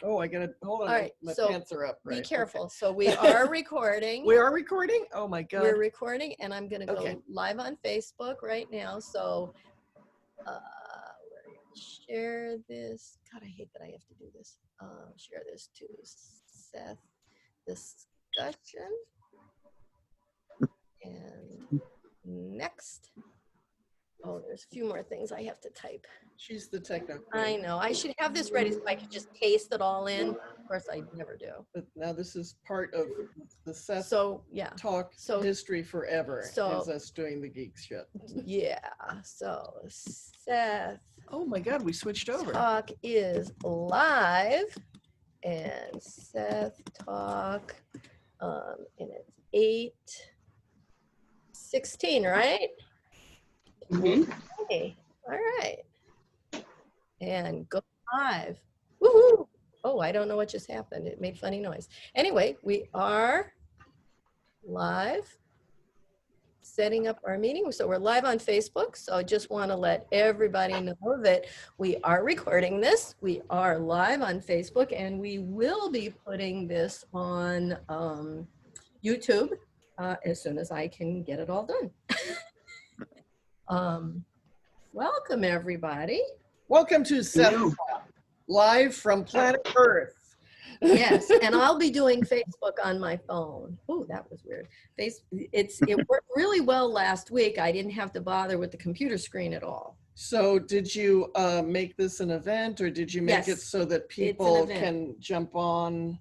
Oh, I gotta, hold on. All right, My so pants are up. be Right. careful. Okay. So we are recording. We are recording? Oh my God. We're recording, and I'm gonna Okay. go live on Facebook right now. So we're gonna share this. God, I hate that I have to do this. Share this to Seth discussion. And next. Oh, there's a few more things I have to type. She's the techno queen. I know. I should have this ready so I could just paste it all in. Of course, I never do. But now this is part of the Seth Talk history forever. Is us doing the geek shit. Yeah. So Seth. Oh my God, we switched over. Talk is live, and Seth Talk, and it's 8:16, right? Mm-hmm. Okay. All right. And go live. Woohoo! Oh, I don't know what just happened. It made funny noise. Anyway, we are live, setting up our meeting. So we're live on Facebook. So I just want to let everybody know that we are recording this. We are live on Facebook, and we will be putting this on YouTube as soon as I can get it all done. Welcome, everybody. Welcome to Seth Talk, live from planet Earth. Yes, and I'll be doing Facebook on my phone. Oh, that was weird. It worked really well last week. I didn't have to bother with the computer screen at all. So did you make this an event, or did you make it so that people can jump on,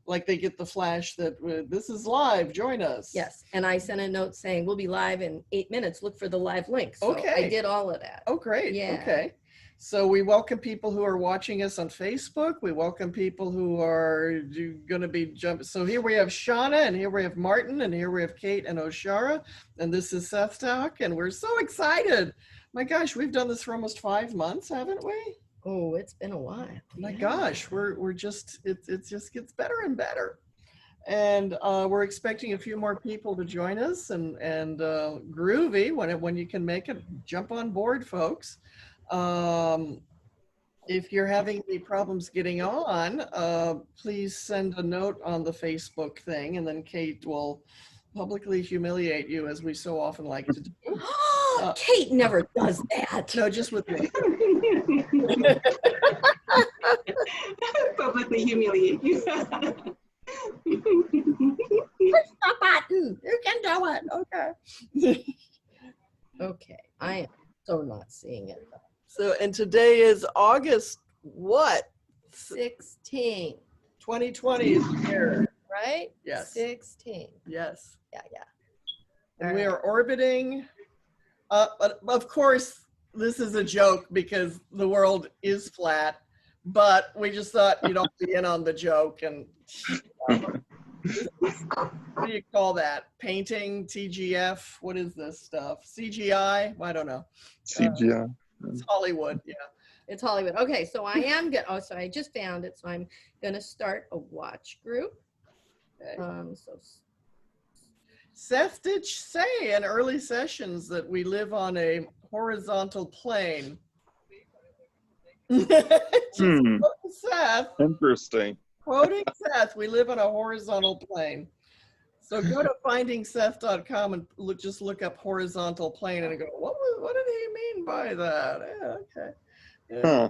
like they get the flash that this is live, join us? Yes, and I sent a note saying we'll be live in 8 minutes. Look for the live link. So I did all of that. Oh, great. Yeah. Okay. So we welcome people who are watching us on Facebook. We welcome people who are going to be jumping. So here we have Shauna, and here we have Martin, and here we have Kate and Oshara, and this is Seth Talk, and we're so excited. My gosh, we've done this for almost 5 months, haven't we? Oh, it's been a while. My gosh, we're just, it just gets better and better. And we're expecting a few more people to join us, and groovy, when you can make it, jump on board, folks. If you're having any problems getting on, please send a note on the Facebook thing, and then Kate will publicly humiliate you, as we so often like to do. Kate never does that. No, just with me. Publicly humiliate you. Push the button. You can do it. Okay. Okay. I am so not seeing it though. So, and today is August what? 16. 2020 is here. Right? Yes. 16. Yes. Yeah. And we are orbiting. But of course, this is a joke because the world is flat. But we just thought you'd all be in on the joke. And what do you call that? Painting, TGF? What is this stuff? CGI? I don't know. CGI. It's Hollywood, yeah. It's Hollywood. Okay, so I am good. Oh, so I just found it. So I'm going to start a watch group. Okay. Seth did say in early sessions that we live on a horizontal plane. Seth. Interesting. Quoting Seth, we live on a horizontal plane. So go to findingseth.com and just look up horizontal plane and go, what did he mean by that? Yeah, okay. Yeah. Huh.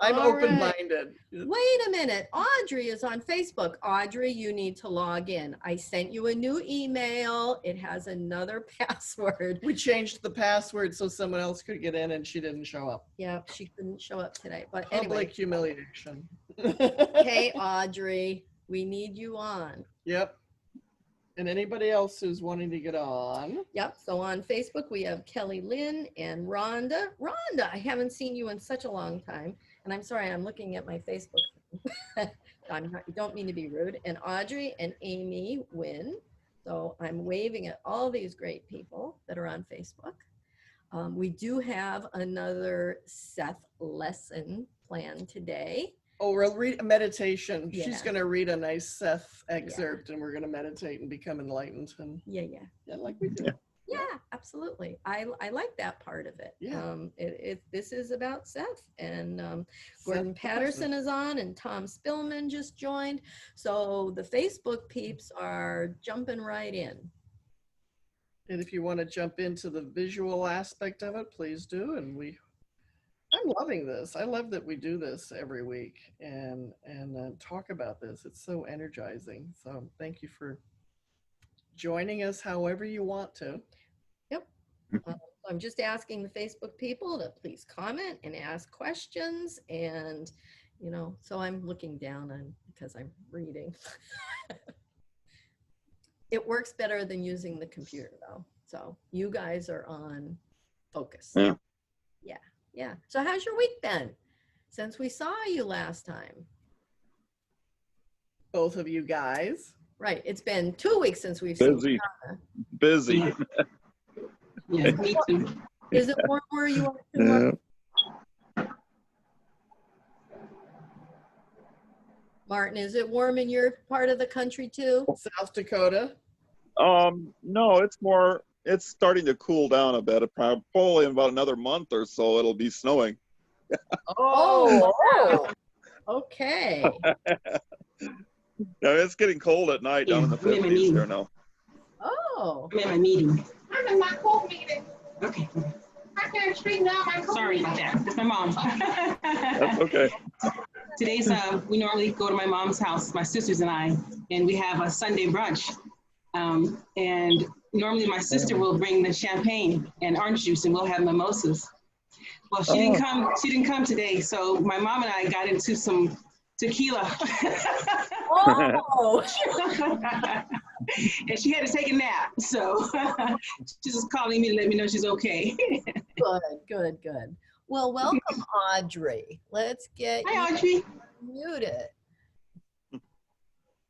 I'm open-minded. Wait a minute. Audrey is on Facebook. Audrey, you need to log in. I sent you a new email. It has another password. We changed the password so someone else could get in, and she didn't show up. Yeah, she couldn't show up today. But Public anyway. humiliation. Hey, Audrey, we need you on. Yep. And anybody else who's wanting to get on. Yep. So on Facebook, we have Kelly Lynn and Rhonda. Rhonda, I haven't seen you in such a long time. And I'm sorry, I'm looking at my Facebook. I don't mean to be rude. And Audrey and Amy Wynn. So I'm waving at all these great people that are on Facebook. We do have another Seth lesson planned today. Oh, we'll read a meditation. Yeah. She's going to read a nice Seth excerpt, and we're going to meditate and become enlightened. And Yeah. like we do. Yeah, absolutely. I like that part of it. Yeah. This is about Seth, and Seth Gordon Patterson is on, and Tom Spillman just joined. So the Facebook peeps are jumping right in. And if you want to jump into the visual aspect of it, please do. And I'm loving this. I love that we do this every week and talk about this. It's so energizing. So thank you for joining us however you want to. Yep. I'm just asking the Facebook people to please comment and ask questions. And, you know, so I'm looking down on because I'm reading. It works better than using the computer, though. So you guys are on focus. Yeah. Yeah. Yeah. So how's your week been since we saw you last time? Both of you guys. Right. It's been 2 weeks since we've seen Busy. Donna. Busy. Yeah. Yeah, me too. Is it warm where you are too, Yeah. Martin? Martin, is it warm in your part of the country too? South Dakota. No, it's starting to cool down a bit. Probably in about another month or so, it'll be snowing. Oh, wow. Okay. Yeah, it's getting cold at night down in the Yeah, I'm in my 50s meeting. here now. Oh, I'm in my meeting. I'm in my court meeting. Okay. I can't straighten out my court Sorry about that. That's my mom. That's okay. Today's we normally go to my mom's house, my sisters and I, and we have a Sunday brunch. And normally my sister will bring the champagne and orange juice, and we'll have mimosas. Well, she didn't come. She didn't come today, so my mom and I got into some tequila. oh. And she had to take a nap, so she's just calling me to let me know she's okay. Good, good, good. Well, welcome, Audrey. Let's get Hi, you Audrey. muted.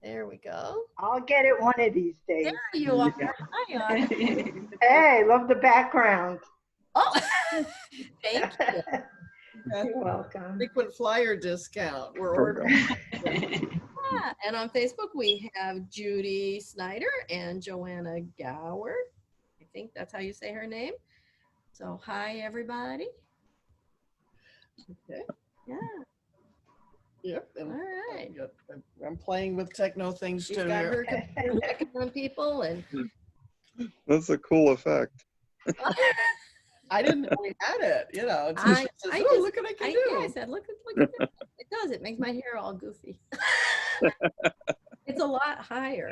There we go. I'll get it one of these days. There you are. Hi, Audrey. Hey, love the background. Oh, thank you. You're welcome. Frequent flyer discount. We're ordering. Yeah, and on Facebook, we have Judy Snyder and Joanna Gower. I think that's how you say her name. So, hi, everybody. Okay. Yeah, Yep. And all right. I'm playing with techno things She's too got here. her computer working on people, and That's a cool effect. I didn't know we had it. You know, it's I says, just- oh, look what I can do. yeah, I said, look at it. It does. It makes my hair all goofy. It's a lot higher.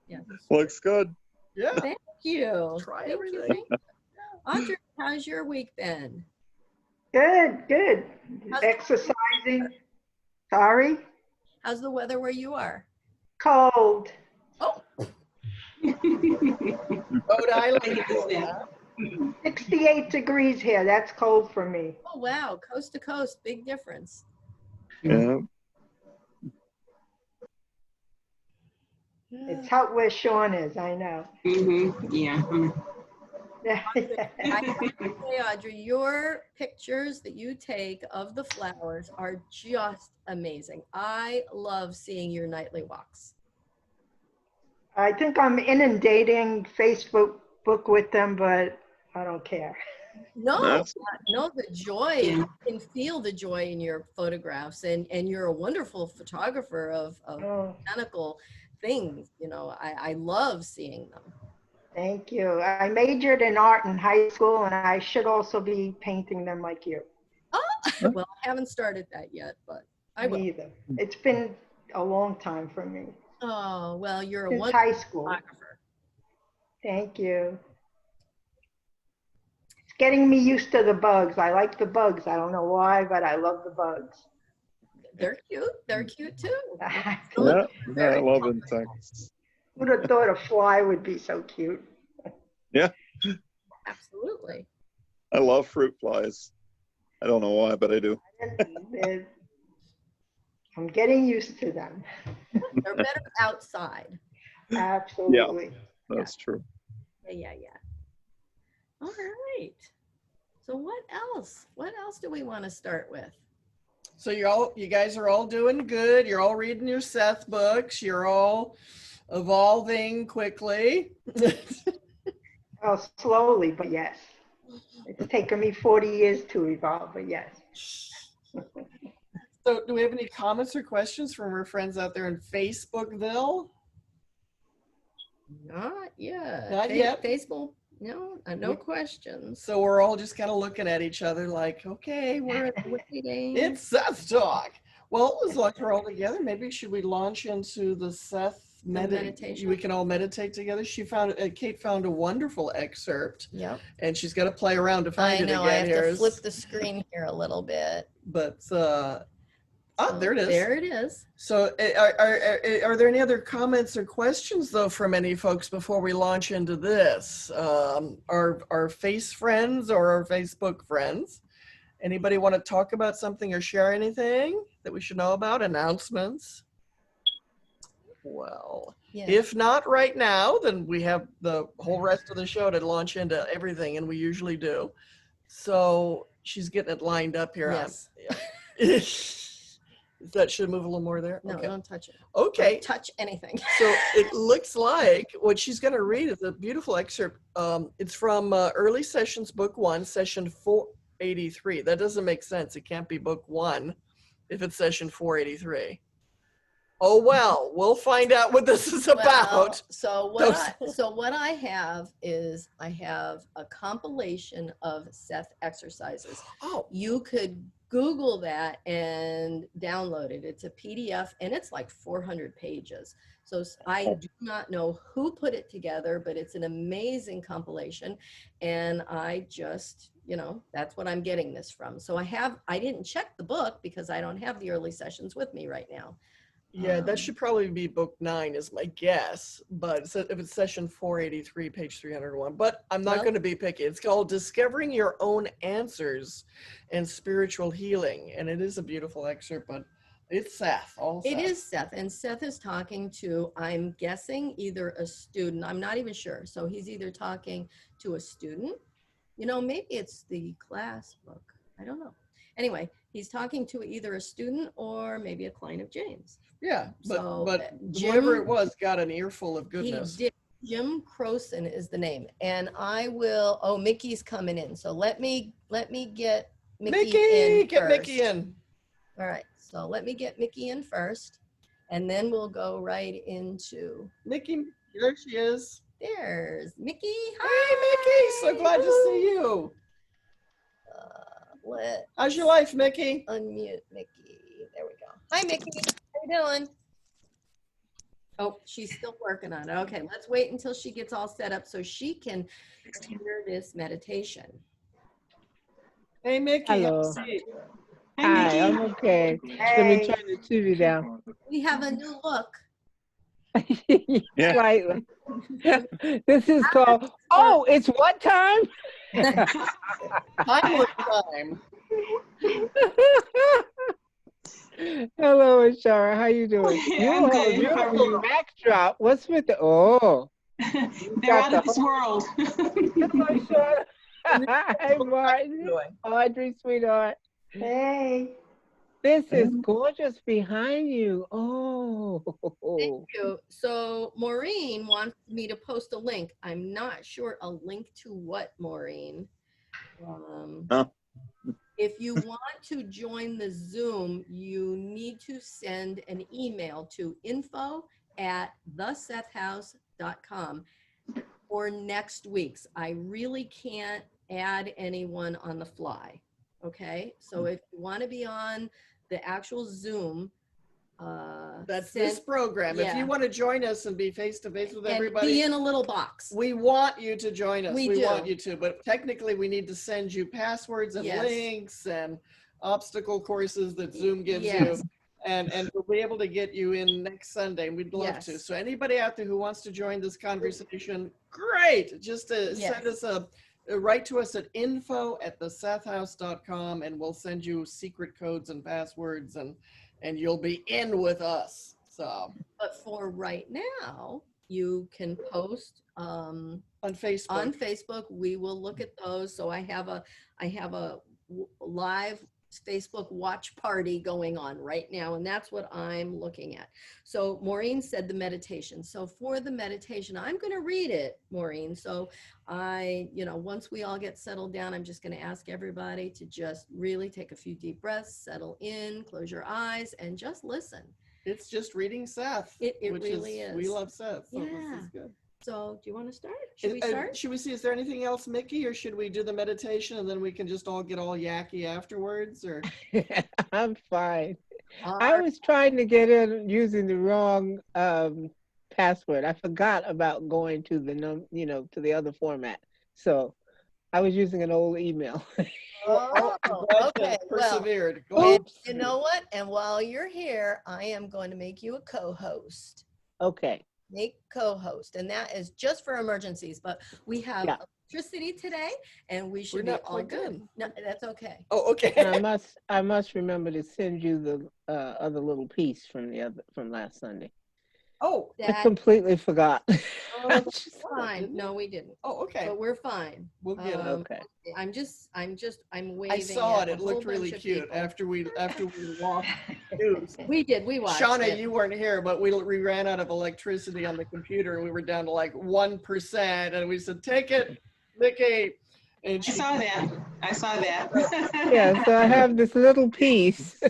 Yeah. Looks good. Yeah. Thank you. Try Thank everything. You, thank you. Audrey, how's your week been? Good, good. How's- Exercising. Sorry? How's the weather where you are? Cold. Oh, Rhode Island. 68 degrees here. That's cold for me. oh wow, coast to coast, big difference. Yeah. It's hot where Sean is, I know. Yeah. I have to say, Audrey, your pictures that you take of the flowers are just amazing. I love seeing your nightly walks. I think I'm inundating Facebook with them, but I don't care. No, That's- no, the joy. Yeah. You can feel the joy in your photographs, and you're a wonderful photographer of Oh, botanical things. You know, I love seeing them. thank you. I majored in art in high school, and I should also be painting them like you. Well, I haven't started that yet, but I will. Me either. It's been a long time for me. Oh, well, you're a Since wonderful high school. photographer. Thank you. It's getting me used to the bugs. I like the bugs. I don't know why, but I love the bugs. They're cute. They're cute too. Yeah, yeah, I love insects. Who'd have thought a fly would be so cute? Absolutely. I love fruit flies. I don't know why, but I do. And I'm getting used to them. They're better outside. Absolutely. That's true. Yeah. All right. So what else? What else do we want to start with? So you guys are all doing good. You're all reading your Seth books. You're all evolving quickly. Oh, slowly, but yes. It's taken me 40 years to evolve, but yes. So do we have any comments or questions from our friends out there in Facebookville? Not yet. Not yet. Facebook, no questions. So we're all just kind of looking at each other like, okay, we're Waiting. it's Seth talk. Well, as long as we're all together, maybe should we launch into the Seth meditation? We can all meditate together. Kate found a wonderful excerpt, Yep. and she's got to play around to find I it know. again. I have here. to flip the screen here a little bit. But So there it is. There it is. So are there any other comments or questions though from any folks before we launch into this? Our face friends or our Facebook friends? Anybody want to talk about something or share anything that we should know about? Announcements? Well, Yeah. if not right now, then we have the whole rest of the show to launch into everything, and we usually do. So she's getting it lined up here. Yes. That should move a little more there. No, Okay. don't touch it. Okay. Don't touch anything. So it looks like what she's going to read is a beautiful excerpt. It's from Early Sessions, Book 1, Session 483. That doesn't make sense. It can't be Book 1 if it's Session 483. Oh, well, we'll find out what this is about. So what I have is I have a compilation of Seth exercises. Oh, You could Google that and download it. It's a PDF and it's like 400 pages. So I do not know who put it together, but it's an amazing compilation. And I just, that's what I'm getting this from. So I didn't check the book because I don't have the early sessions with me right now. yeah, that should probably be Book 9 is my guess. But if it's Session 483, page 301. But I'm not going to be picky. It's called Discovering Your Own Answers and Spiritual Healing. And it is a beautiful excerpt, but it's Seth. It is Seth. And Seth is talking to, I'm guessing, either a student. I'm not even sure. So he's either talking to a student. Maybe it's the class book. I don't know. Anyway, he's talking to either a student or maybe a client of James. Yeah, So, but Jim- whoever it was got an earful of goodness. He did. Jim Croson is the name. And I will, Mickey's coming in. So let me get Mickey in Get first. Mickey in. All right. So let me get Mickey in first. And then we'll go right into, Mickey, there she is. there's Mickey. Hey, Mickey, so glad to see you. Let's How's your life, Mickey? unmute Mickey. There we go. Hi, Mickey. How you doing? Oh, she's still working on it. Okay, let's wait until she gets all set up so she can hear this meditation. Hey, Mickey. Hello. have a seat. Hi, I'm okay. Let me turn the TV down. We have a new look. Yeah. Slightly. This is called, oh, it's what time? Timeless time. Hello, Ashara. How you doing? You I'm have a good. How are beautiful you? backdrop. What's with the, oh. They're out of this world. Hello, Ashara. Hey, Martin. Doing? Audrey, sweetheart. Hey. This is gorgeous behind you. Oh. Thank you. So Maureen wants me to post a link. I'm not sure a link to what, Maureen. If you want to join the Zoom, you need to send an email to info@thesethhouse.com for next week's. I really can't add anyone on the fly. Okay, so if you want to be on the actual Zoom, That's this program. If yeah. you want to join us and be face to face with and everybody, be in a little box. we want you to join us. We We do. want you to, but technically we need to send you passwords and Yes. links and obstacle courses that Zoom gives Yes. you. And we'll be able to get you in next Sunday. And we'd love to. Yes. So anybody out there who wants to join this conversation, great. Just to send us write to us at info@thesethhouse.com and we'll send you secret codes and passwords and you'll be in with us. So But for right now, you can post on Facebook. on Facebook. We will look at those. So I have a live Facebook watch party going on right now, and that's what I'm looking at. So Maureen said the meditation. So for the meditation, I'm going to read it, Maureen. So once we all get settled down, I'm just going to ask everybody to just really take a few deep breaths, settle in, close your eyes, and just listen. It's just reading Seth. It really is. We love Seth. So Yeah. This is good. So do you want to start? Should we start? Should we see, is there anything else, Mickey, or should we do the meditation and then we can just all get all yacky afterwards? Or I'm fine. I was trying to get in using the wrong password. I forgot about going to to the other format. So I was using an old email. Oh, okay. Persevered. Well, you know what? And while you're here, I am going to make you a co-host. Okay. Make co-host, and that is just for emergencies. But we have electricity today, and we should be all good. No, that's okay. Oh, okay. And I must remember to send you the other little piece from last Sunday. Oh, I completely forgot. Oh, that's fine. No, we didn't. Oh, okay. But we're fine. We'll get it. Okay. I'm waving. I saw at it. It a looked whole really bunch of cute people. after we walked. News. We did. We watched Shauna, it. you weren't here, but we ran out of electricity on the computer, and we were down to like 1%, and we said, "Take it, Mickey." And I saw that. Yeah, so I have this little piece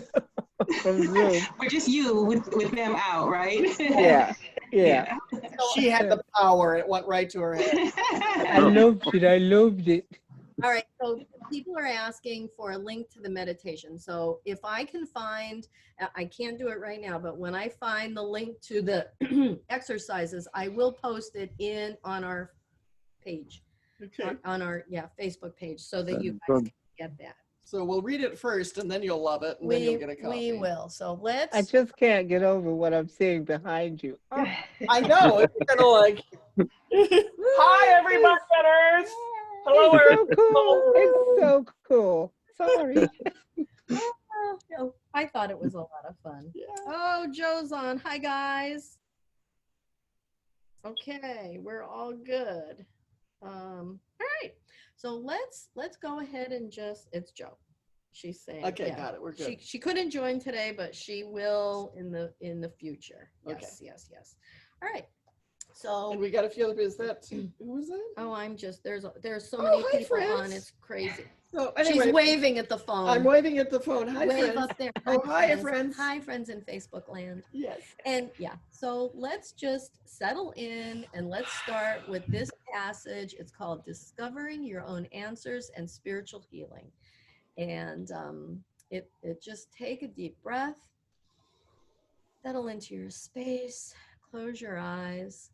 from Zoom. But just you with them out, right? Yeah. She had the power. It went right to her head. I loved it. All right, so people are asking for a link to the meditation. So if I can find, I can't do it right now, but when I find the link to the exercises, I will post it on our page, Okay. on our Facebook page, so that you guys can get that. So we'll read it first, and then you'll love it, and then you'll get a copy. We will. So let's. I just can't get over what I'm seeing behind you. Oh, I know. It's kind of like, hi, everybody at Earth. Hello, it's Earth. so cool. It's so cool. Sorry. I thought it was a lot of fun. Yeah. Oh, Joe's on. Hi, guys. Okay, we're all good. All right. So let's go ahead and it's Joe. She's saying. Okay, yeah. got it. We're good. She couldn't join today, but she will in the future. Yes, Okay. yes. All right. So. And we got a few other people. Is that who was that? Oh, there's so many hi, people friends. on. It's crazy. So anyway, She's waving at the phone. I'm waving at the phone. Hi, Wave friends. up there. Oh, hi, friends. Hi, friends in Facebook land. Yes. And so let's just settle in and let's start with this passage. It's called Discovering Your Own Answers and Spiritual Healing. And it just take a deep breath, settle into your space, close your eyes.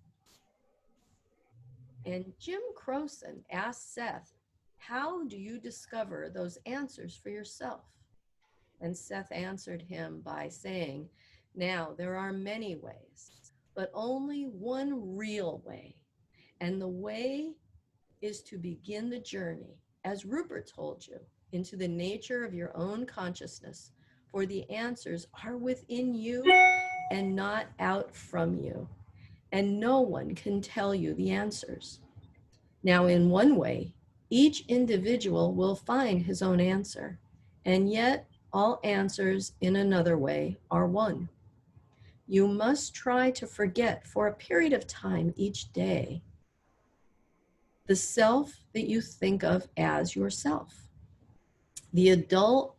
And Jim Croson asked Seth, how do you discover those answers for yourself? And Seth answered him by saying, now there are many ways, but only one real way. And the way is to begin the journey, as Rupert told you, into the nature of your own consciousness, for the answers are within you and not out from you. And no one can tell you the answers. Now, in one way, each individual will find his own answer, and yet all answers in another way are one. You must try to forget for a period of time each day the self that you think of as yourself, the adult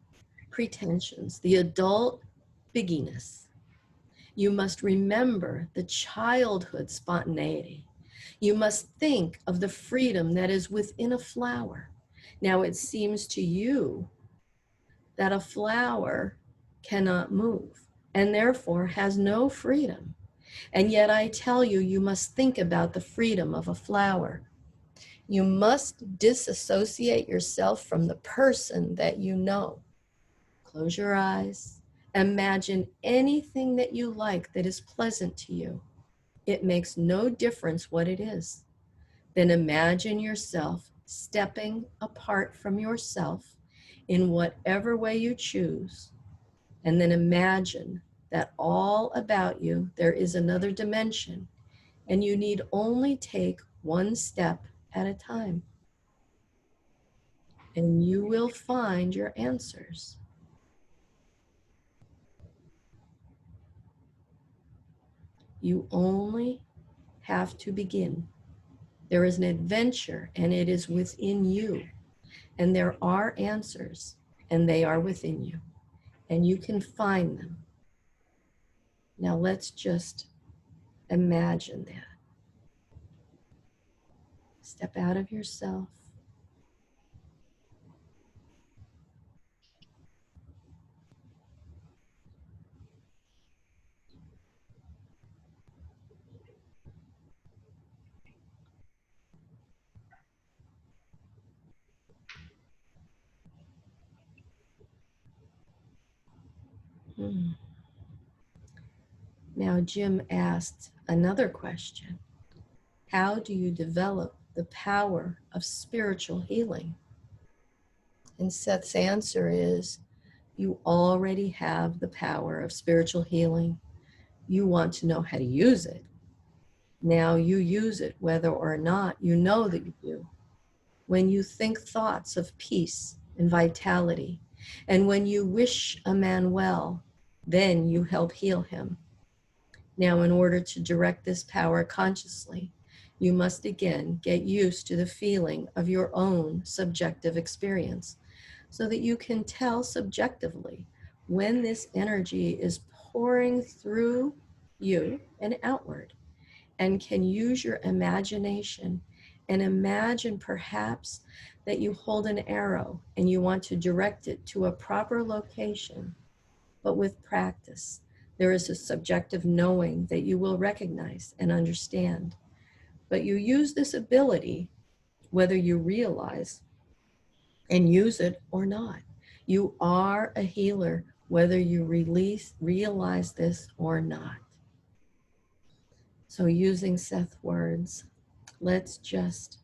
pretensions, the adult bigginess. You must remember the childhood spontaneity. You must think of the freedom that is within a flower. Now it seems to you that a flower cannot move and therefore has no freedom. And yet I tell you, you must think about the freedom of a flower. You must disassociate yourself from the person that you know. Close your eyes. Imagine anything that you like that is pleasant to you. It makes no difference what it is. Then imagine yourself stepping apart from yourself in whatever way you choose. And then imagine that all about you, there is another dimension, and you need only take one step at a time. And you will find your answers. You only have to begin. There is an adventure, and it is within you. And there are answers, and they are within you. And you can find them. Now let's just imagine that. Step out of yourself. Now, Jim asked another question. How do you develop the power of spiritual healing? And Seth's answer is, you already have the power of spiritual healing. You want to know how to use it. Now you use it, whether or not you know that you do. When you think thoughts of peace and vitality, and when you wish a man well, then you help heal him. Now, in order to direct this power consciously, you must again get used to the feeling of your own subjective experience so that you can tell subjectively when this energy is pouring through you and outward, and can use your imagination and imagine perhaps that you hold an arrow and you want to direct it to a proper location. But with practice, there is a subjective knowing that you will recognize and understand. But you use this ability whether you realize and use it or not. You are a healer whether you realize this or not. So using Seth's words, let's just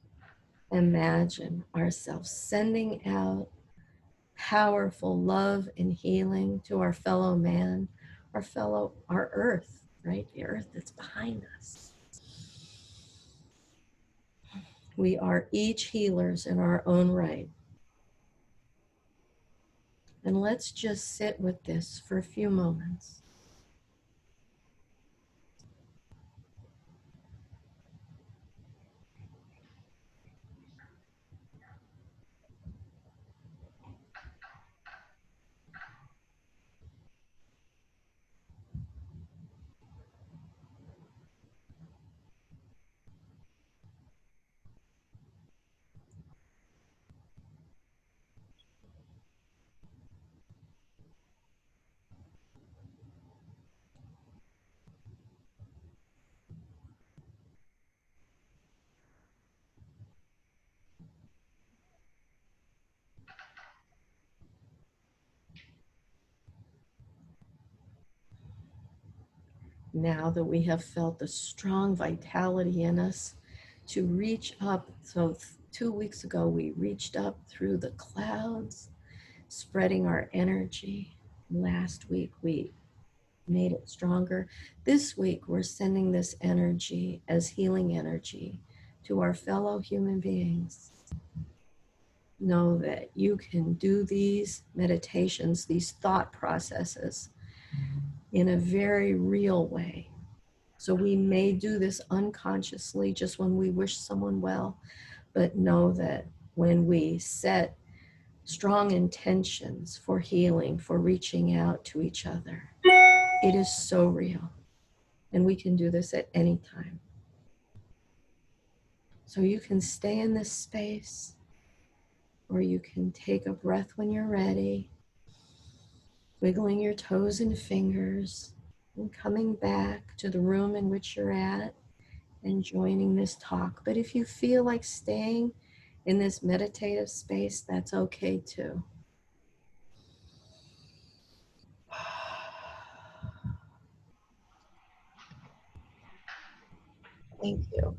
imagine ourselves sending out powerful love and healing to our fellow man, our earth, right? The earth that's behind us. We are each healers in our own right. And let's just sit with this for a few moments. Now that we have felt the strong vitality in us to reach up, so 2 weeks ago we reached up through the clouds, spreading our energy. Last week we made it stronger. This week we're sending this energy as healing energy to our fellow human beings. Know that you can do these meditations, these thought processes in a very real way. So we may do this unconsciously just when we wish someone well, but know that when we set strong intentions for healing, for reaching out to each other, it is so real. And we can do this at any time. So you can stay in this space, or you can take a breath when you're ready, wiggling your toes and fingers, and coming back to the room in which you're at and joining this talk. But if you feel like staying in this meditative space, that's okay too. Thank you.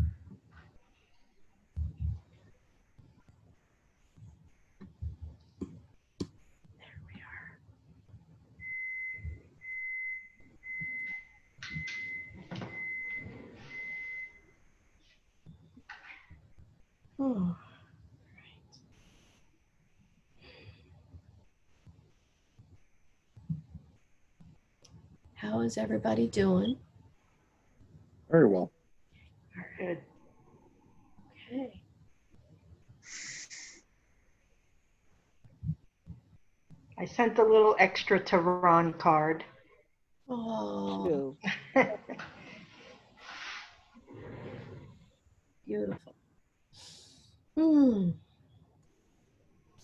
There we are. Oh. How is everybody doing? Very well. Good. Okay. I sent a little extra to Ron card. Oh, True. beautiful.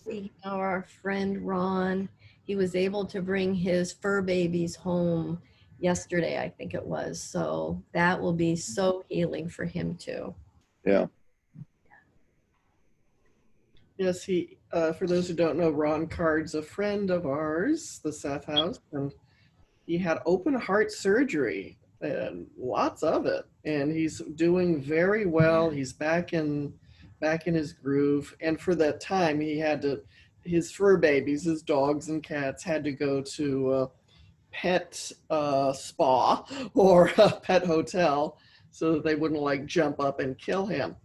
See how our friend Ron, he was able to bring his fur babies home yesterday, I think it was. So that will be so healing for him too. Yeah. Yes, he. For those who don't know, Ron Card's a friend of ours, the Seth House, and he had open heart surgery and lots of it, and he's doing very well. He's back in his groove, and for that time, he had to. His fur babies, his dogs and cats, had to go to a pet spa or a pet hotel so that they wouldn't like jump up and kill him.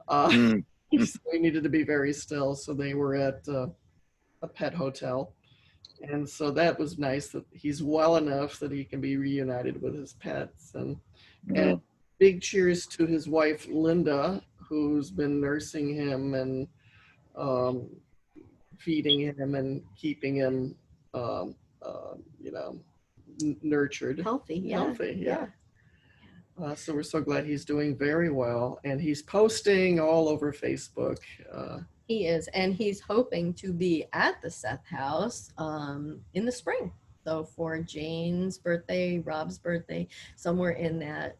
Mm. So he needed to be very still. So they were at a pet hotel. And so that was nice that he's well enough that he can be reunited with his pets. Yeah. And big cheers to his wife, Linda, who's been nursing him and feeding him and keeping him, you know, nurtured. Healthy, yeah. Healthy, yeah. So we're so glad he's doing very well, and he's posting all over Facebook. He is, and he's hoping to be at the Seth House in the spring. So for Jane's birthday, Rob's birthday, somewhere in that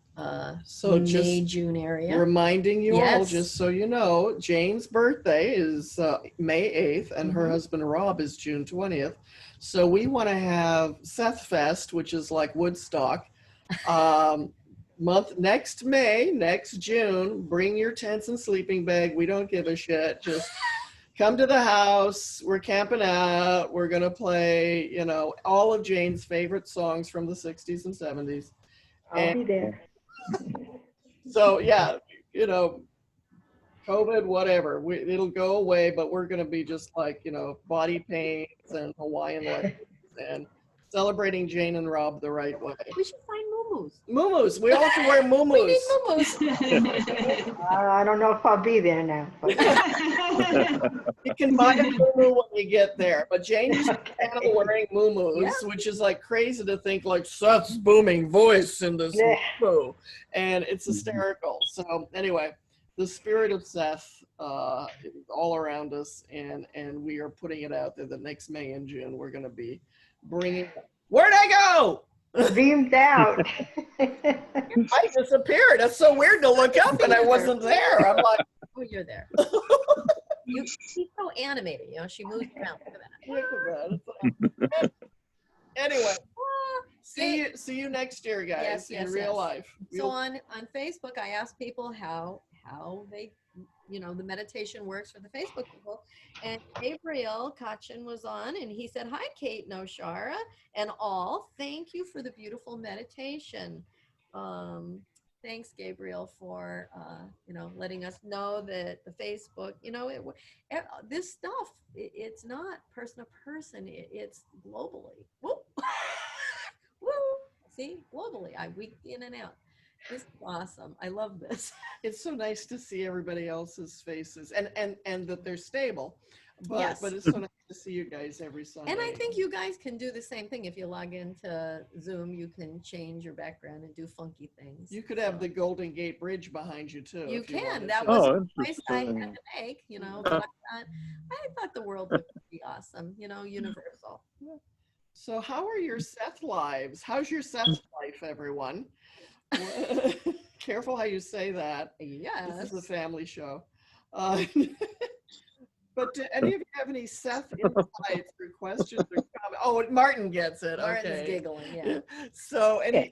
So May, just June area. reminding you all, Yes. just so you know, Jane's birthday is May 8th, and her husband Rob is June 20th. So we want to have Seth Fest, which is like Woodstock. Next May, next June, bring your tents and sleeping bag. We don't give a shit. Just come to the house. We're camping out. We're going to play, you know, all of Jane's favorite songs from the 60s and 70s. I'll be there. So, yeah, you know, COVID, whatever, it'll go away, but we're going to be just like, you know, body paints and Hawaiian leggings and celebrating Jane and Rob the right way. We should find muumuus. Muumuus. We all can wear We muumuus. need muumuus. I don't know if I'll be there now. But You can buy a muumuu when you get there. But Jane is channel wearing muumuus, Yeah. which is like crazy to think like Seth's booming voice in this Yeah. muumuu. And it's hysterical. So anyway, the spirit of Seth is all around us, and we are putting it out there that next May and June we're going to be bringing. Where'd I go? beamed out. I disappeared. That's so weird to look up and I wasn't there. I'm like, Oh, you're there. She's so animated, you know, she moves around. Look at that. look at that. Anyway, Ah, see you next year, guys, Yes, in yes, real yes. life. So on Facebook, I asked people how they, you know, the meditation works for the Facebook people. And Gabriel Kachin was on, and he said, "Hi, Kate and Oshara and all. Thank you for the beautiful meditation." Thanks, Gabriel, for you know, letting us know that the Facebook, you know, this stuff, it's not person to person, it's globally. Woo! Woo! See, globally, I weeked in and out. This is awesome. I love this. It's so nice to see everybody else's faces and that they're stable. But Yes. but it's so nice to see you guys every Sunday. And I think you guys can do the same thing. If you log into Zoom, you can change your background and do funky things. you could have So the Golden Gate Bridge behind you too. you if you can. wanted That to. was Oh, a choice I interesting. had to make, you know, but I thought the world would be awesome, you know, universal. So how are your Seth lives? How's your Seth life, everyone? Careful how you say that. This Yes. is a family show. But do any of you have any Seth insights or questions or comments? Oh, Martin gets it. Martin's Okay. giggling, yeah. So any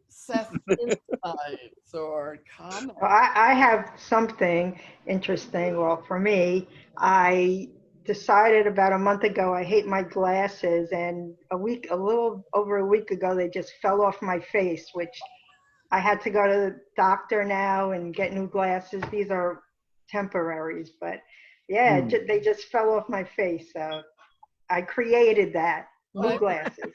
Seth insights or comments? Well, I have something interesting. Well, for me, I decided about a month ago I hate my glasses, and a little over a week ago, they just fell off my face, which I had to go to the doctor now and get new glasses. These are temporaries, but yeah, they just fell off my face. So I created that, new Right. glasses.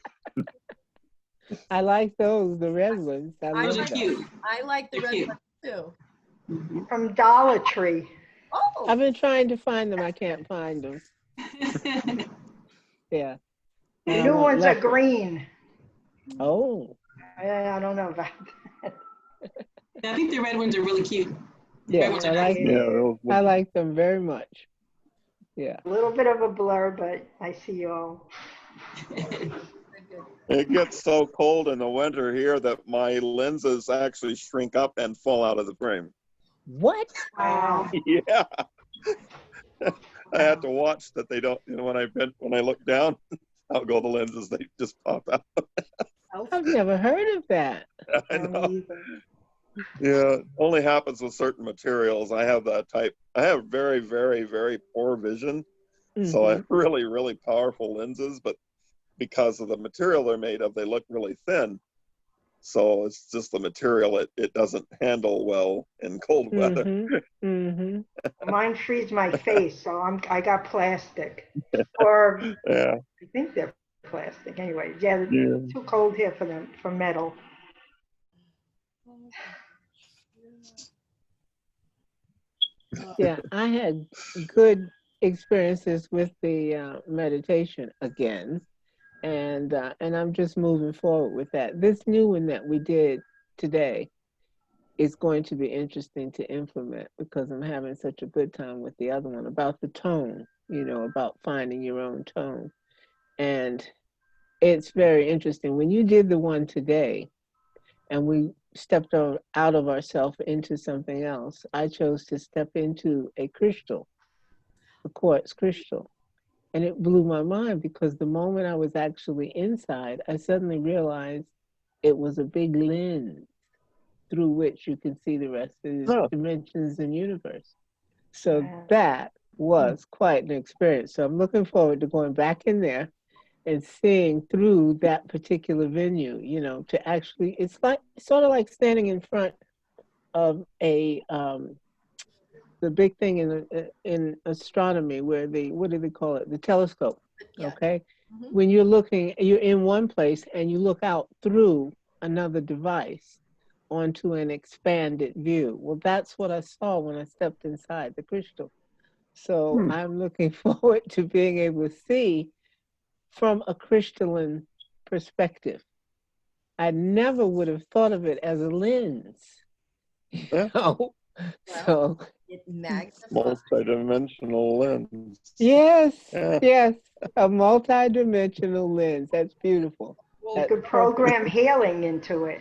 I like those, the red ones. I I Those love are them. cute. I like the They're red cute. one too. Mhm. From Dollar Tree. Oh, I've been trying to find them. I can't find them. Yeah. The And I new want ones are leopard. green. Oh, I don't know about that. I think the red ones are really cute. The red yes, ones I are like nice. Yeah, them. those I would- like them very much. Yeah. A little bit of a blur, but I see you all. good, good. it gets so cold in the winter here that my lenses actually shrink up and fall out of the frame. What? Wow. Yeah. I have to watch that they don't, when I look down, out go the lenses, they just pop out. I've never heard of that. I No, know. me either. Yeah, it only happens with certain materials. I have that type. I have very, very, very poor vision. So I have really, really powerful lenses, but because of the material they're made of, they look really thin. So it's just the material, it doesn't handle well in cold weather. Mm-hmm. Mm-hmm. Mine freeze my face, so I got plastic. Or Yeah. I think they're plastic anyway. Yeah, Yeah. it's too cold here for them for metal. Yeah, I had good experiences with the meditation again, and I'm just moving forward with that. This new one that we did today is going to be interesting to implement because I'm having such a good time with the other one about the tone, about finding your own tone. And it's very interesting. When you did the one today and we stepped out of ourselves into something else, I chose to step into a crystal, a quartz crystal. And it blew my mind because the moment I was actually inside, I suddenly realized it was a big lens through which you can see the rest of the Huh. dimensions and universe. So Wow. that was quite an experience. So I'm looking forward to going back in there and seeing through that particular venue, to actually, it's like sort of like standing in front of the big thing in astronomy where what do they call it? The telescope. Yeah. Okay. Mhm. When you're in one place and you look out through another device onto an expanded view. Well, that's what I saw when I stepped inside the crystal. So I'm looking forward to being able to see from a crystalline perspective. I never would have thought of it as a lens. Yeah. Well, So it magnifies. Multi-dimensional lens. yes, Yeah. yes, a multi-dimensional lens. That's beautiful. You That's could perfect. program healing into it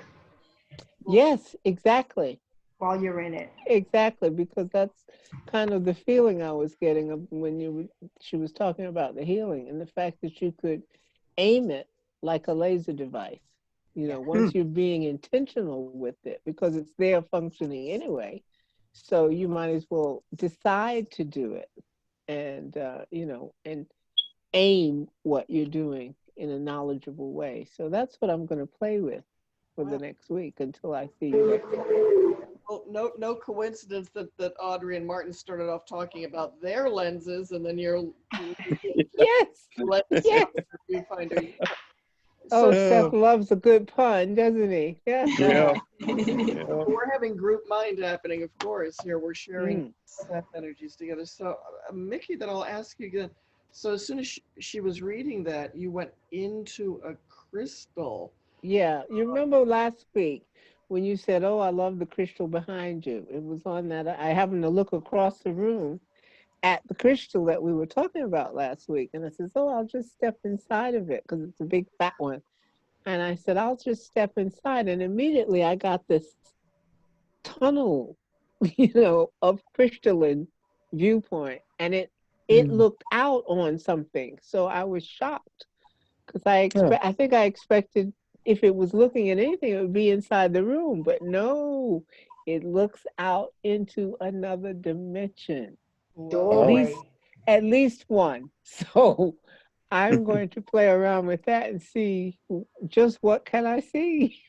Yes, exactly. while you're in it. Exactly, because that's kind of the feeling I was getting when she was talking about the healing and the fact that you could aim it like a laser device. Once you're being intentional with it, because it's there functioning anyway. So you might as well decide to do it and and aim what you're doing in a knowledgeable way. So that's what I'm going to play with for the next week until I see you next time. Well, no coincidence that Audrey and Martin started off talking about their lenses, and then your Yes, lens yes. viewfinder. Oh, So Seth loves a good pun, doesn't he? Yeah. Yeah. we're having group mind happening, of course. Here we're sharing Mm. Seth energies together. So Mickey, then I'll ask you again. So as soon as she was reading that, you went into a crystal. Yeah. You remember last week when you said, "Oh, I love the crystal behind you." It was on that. I happened to look across the room at the crystal that we were talking about last week, and I said, "Oh, I'll just step inside of it because it's a big fat one." And I said, "I'll just step inside," and immediately I got this tunnel, of crystalline viewpoint, and it looked out on something. So I was shocked because I think I expected if it was looking at anything, it would be inside the room, but no, it looks out into another dimension. Doorway. At least one. So I'm going to play around with that and see just what can I see.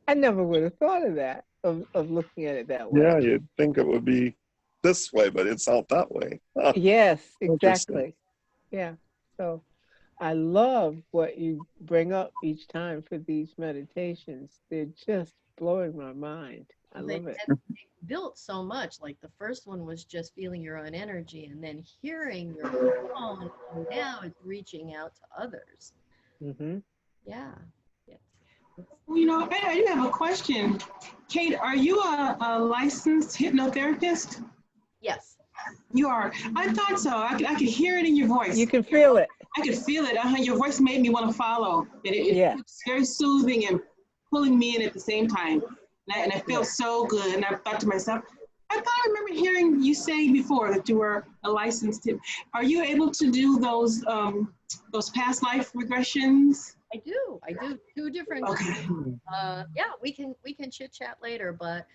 I never would have thought of that, of looking at it that way. Yeah, you'd think it would be this way, but it's out that way. Huh. Yes, Interesting. exactly. Yeah. So I love what you bring up each time for these meditations. They're just blowing my mind. I They love it. built so much. Like the first one was just feeling your own energy and then hearing your own, and now it's reaching out to others. Hmm. Yeah. Yes. You know, I do have a question. Kate, are you a licensed hypnotherapist? Yes. You are. I thought so. I could hear it in your voice. You can feel it. I could feel it. Your voice made me want to follow. Yeah. It's very soothing and pulling me in at the same time. And I feel so good. And I thought to myself, I thought I remember hearing you say before that you were a licensed tip. Are you able to do those past life regressions? I do. I do 2 different. Okay. Yeah, we can chit chat later, but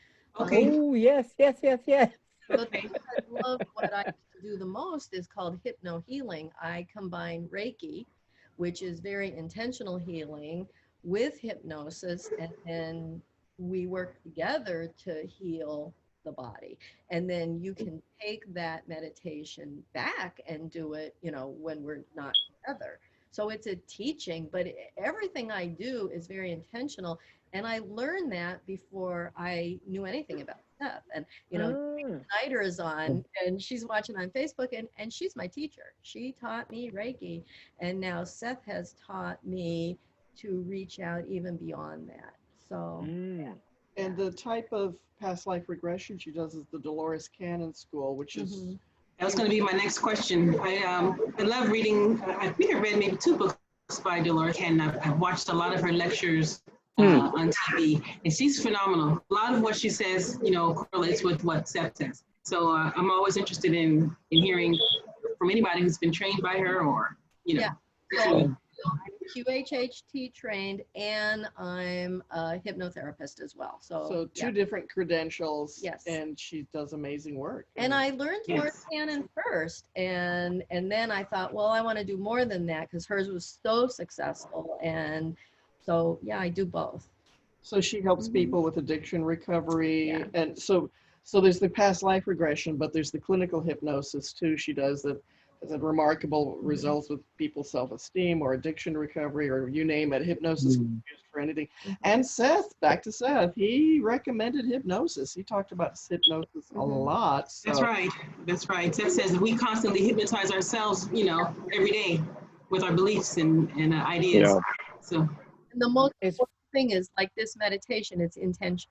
Okay. Oh, yes, yes, yes, yes. the thing I love, what I do the most is called hypno healing. I combine Reiki, which is very intentional healing, with hypnosis, and then we work together to heal the body. And then you can take that meditation back and do it, when we're not together. So it's a teaching, but everything I do is very intentional. And I learned that before I knew anything about Seth. And, Ah. Snyder is on, and she's watching on Facebook, and she's my teacher. She taught me Reiki, and now Seth has taught me to reach out even beyond that. So, Mm. And the type of past life regression she does is the Dolores Cannon School, which is That was going to be my next question. I love reading. I think I read maybe 2 books by Dolores Cannon. I've watched a lot of her lectures on TV, and she's phenomenal. A lot of what she says, correlates with what Seth says. So I'm always interested in hearing from anybody who's been trained by her, or Yeah. I'm QHHT trained, and I'm a hypnotherapist as well. so yeah. 2 different credentials. Yes. And she does amazing work. And I learned Dolores Cannon first, and then I thought, well, I want to do more than that because hers was so successful, and so yeah, I do both. So she helps people with addiction recovery. Yeah. And so there's the past life regression, but there's the clinical hypnosis too. She does that has had remarkable results with people's self-esteem or addiction recovery, or you name it. Hypnosis can be used for anything. And Seth, back to Seth, he recommended hypnosis. He talked about hypnosis a lot. So. That's right. That's right. Seth says we constantly hypnotize ourselves, every day with our beliefs and ideas. Yeah. So And the most important thing is, like this meditation, it's intention.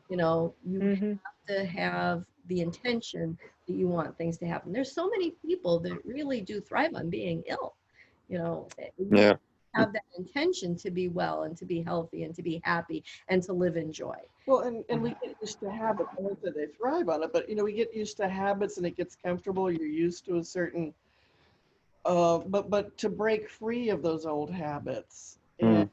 You have to have the intention that you want things to happen. There's so many people that really do thrive on being ill. Yeah. Have that intention to be well and to be healthy and to be happy and to live in joy. Well, and we get used to habits. I won't say they thrive on it, but we get used to habits and it gets comfortable. You're used to a certain, but to break free of those old habits. And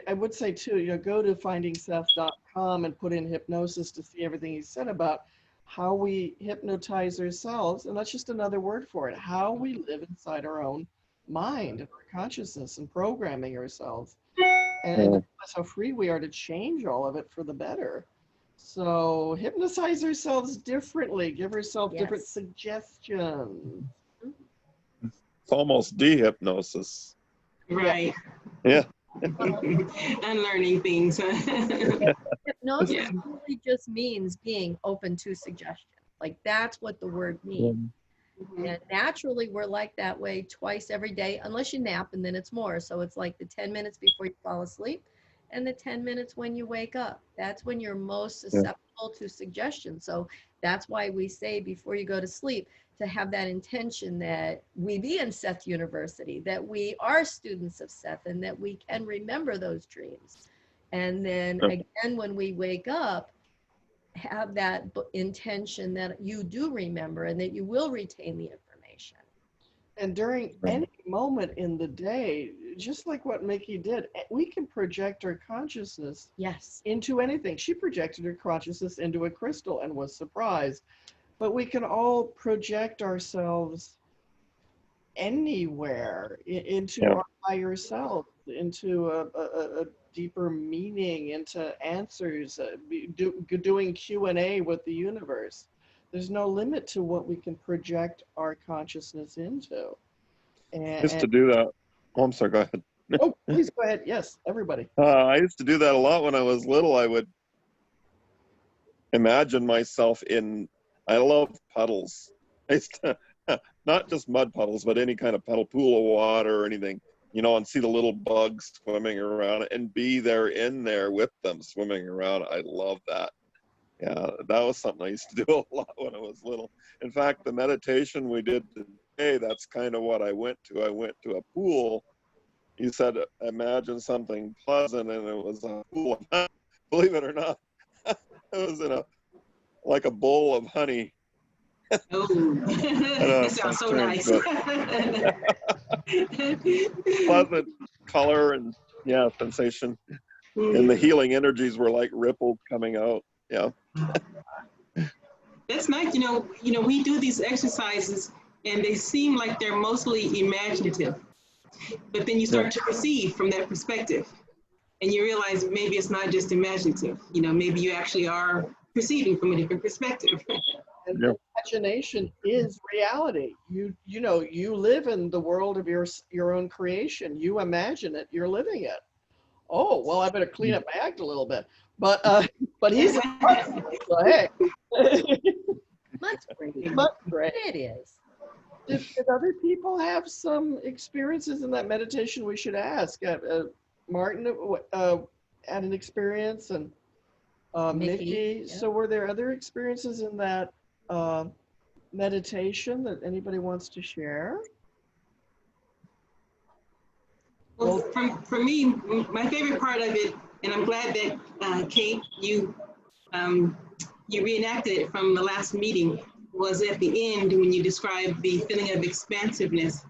I would say too, go to findingseth.com and put in hypnosis to see everything he said about how we hypnotize ourselves. And that's just another word for it, how we live inside our own mind and our consciousness and programming ourselves. And that's how free we are to change all of it for the better. So hypnotize ourselves differently, give ourselves different suggestions. It's almost dehypnosis. right. Yeah. Unlearning things. Hypnosis really just means being open to suggestion. Like that's what the word means. And naturally, we're like that way twice every day, unless you nap, and then it's more. So it's like the 10 minutes before you fall asleep and the 10 minutes when you wake up. That's when you're most susceptible to suggestion. So that's why we say before you go to sleep to have that intention that we be in Seth University, that we are students of Seth, and that we can remember those dreams. And then again, when we wake up, have that intention that you do remember and that you will retain the information. And during any moment in the day, just like what Mickey did, we can project our consciousness into anything. She projected her consciousness into a crystal and was surprised. But we can all project ourselves anywhere into our higher self, into a deeper meaning, into answers, doing Q&A with the universe. There's no limit to what we can project our consciousness into. I used to do that Oh, I'm sorry, go ahead. Oh, please go ahead. Yes, everybody. I used to do that a lot when I was little. I would imagine myself in, I love puddles. I used to, not just mud puddles, but any kind of puddle, pool of water or anything, you know, and see the little bugs swimming around and be there in there with them swimming around. I love that. Yeah, that was something I used to do a lot when I was little. In fact, the meditation we did today, that's kind of what I went to. I went to a pool. You said, imagine something pleasant, and it was a pool of honey. Believe it or not, it was in like a bowl of honey. Oh, Know, that sounds so nice. Pleasant color and yeah, sensation. And the healing energies were like ripples coming out. Yeah. That's nice. We do these exercises and they seem like they're mostly imaginative, but then you start to perceive from that perspective and you realize maybe it's not just imaginative. Maybe you actually are perceiving from a different perspective. And imagination is reality. You live in the world of your own creation. You imagine it, you're living it. Oh, well, I better clean up my act a little bit. But he's so hey. Much great. Much great. It is. Did other people have some experiences in that meditation we should ask? Martin had an experience, and Mickey. Yeah. So were there other experiences in that meditation that anybody wants to share? Well, for me, my favorite part of it, and I'm glad that Kate, you reenacted it from the last meeting, was at the end when you described the feeling of expansiveness.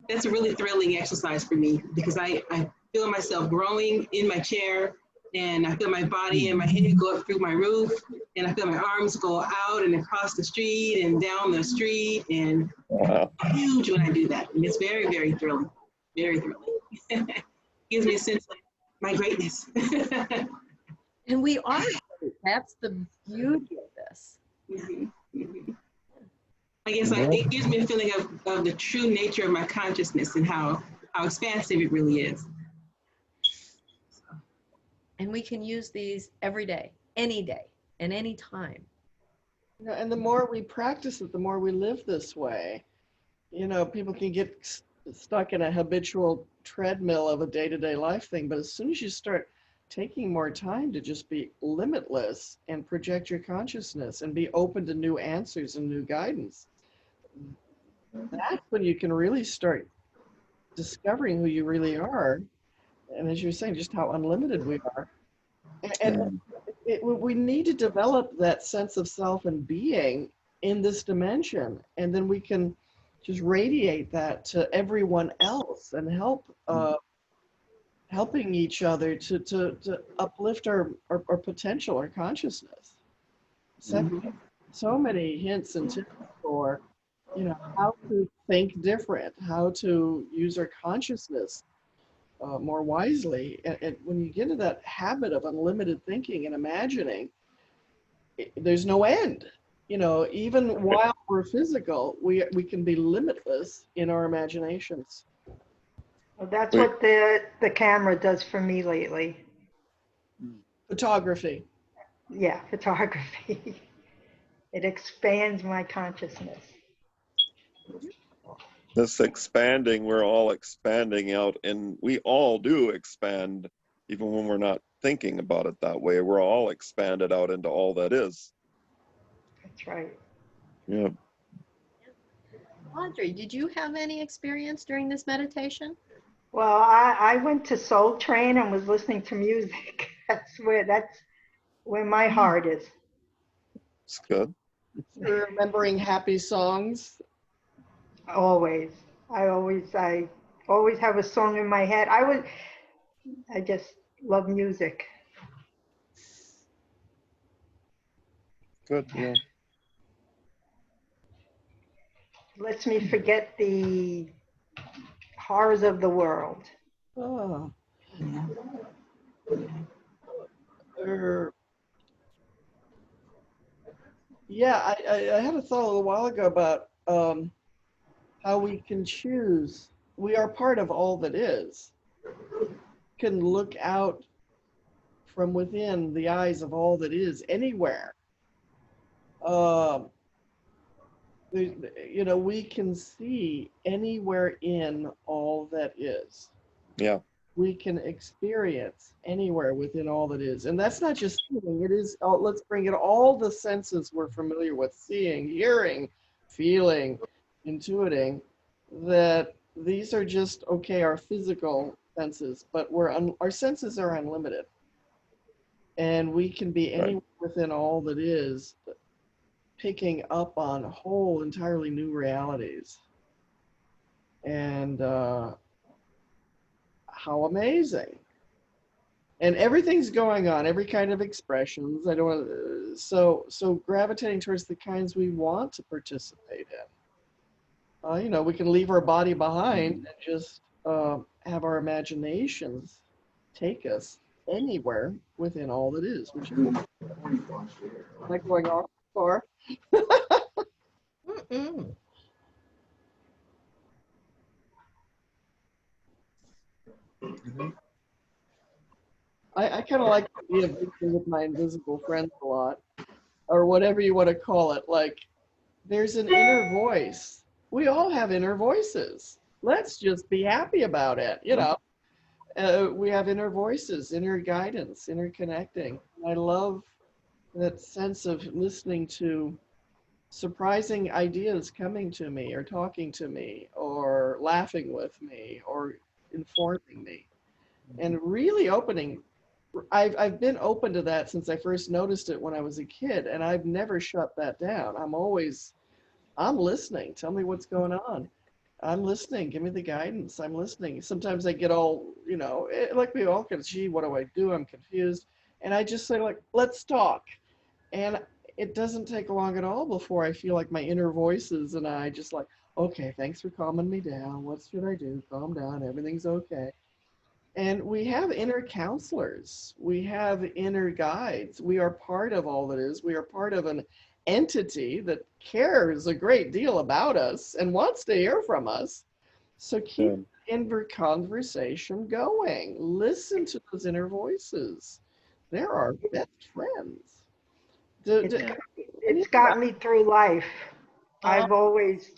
That's a really thrilling exercise for me because I feel myself growing in my chair, and I feel my body and my head go up through my roof, and I feel my arms go out and across the street and down the street, and huge when I do that. And it's very, very thrilling, very thrilling. Gives me a sense of my greatness. And we are great. That's the beauty of this. I guess it gives me a feeling of the true nature of my consciousness and how expansive it really is. And we can use these every day, and any time. And the more we practice it, the more we live this way. People can get stuck in a habitual treadmill of a day-to-day life thing, but as soon as you start taking more time to just be limitless and project your consciousness and be open to new answers and new guidance, that's when you can really start discovering who you really are. And as you're saying, just how unlimited we are. And we need to develop that sense of self and being in this dimension, and then we can just radiate that to everyone else and helping each other to uplift our potential, our consciousness. So many hints and tips for how to think different, how to use our consciousness more wisely. And when you get into that habit of unlimited thinking and imagining, there's no end. Even while we're physical, we can be limitless in our imaginations. Well, that's what the camera does for me lately. Photography. Yeah, photography. It expands my consciousness. This expanding, we're all expanding out, and we all do expand, even when we're not thinking about it that way. We're all expanded out into all that is. That's right. Yeah. Audrey, did you have any experience during this meditation? Well, I went to Soul Train and was listening to music. That's where my heart is. It's good. Remembering happy songs. Always. I always have a song in my head. I just love music. Good, yeah. Lets me forget the horrors of the world. Oh. Yeah, I had a thought a little while ago about how we can choose we are part of all that is. Can look out from within the eyes of all that is anywhere. You know, we can see anywhere in all that is. Yeah. We can experience anywhere within all that is. And that's not just seeing, it is, oh, let's bring it all the senses we're familiar with, seeing, hearing, feeling, intuiting, that these are just, okay, our physical senses, but our senses are unlimited. And we can be anywhere within all that is, picking up on whole entirely new realities. And how amazing. And everything's going on, every kind of expressions. I don't want so gravitating towards the kinds we want to participate in. You know, we can leave our body behind and just have our imaginations take us anywhere within all that is, which is like going off far. Mm-mm. I kind of like the idea of being with my invisible friends a lot, or whatever you want to call it. Like, there's an inner voice. We all have inner voices. Let's just be happy about it, you know. We have inner voices, inner guidance, inner connecting. I love that sense of listening to surprising ideas coming to me, or talking to me, or laughing with me, or informing me, and really opening. I've been open to that since I first noticed it when I was a kid, and I've never shut that down. I'm listening. Tell me what's going on. I'm listening. Give me the guidance. I'm listening. Sometimes I get all, you know, like we all can, gee, what do I do? I'm confused. And I just say, like, let's talk. And it doesn't take long at all before I feel like my inner voices and I just like, okay, thanks for calming me down. What should I do? Calm down. Everything's okay. And we have inner counselors. We have inner guides. We are part of all that is. We are part of an entity that cares a great deal about us and wants to hear from us. So keep inner conversation going. Listen to those inner voices. They're our best friends. It's got me through life. I've always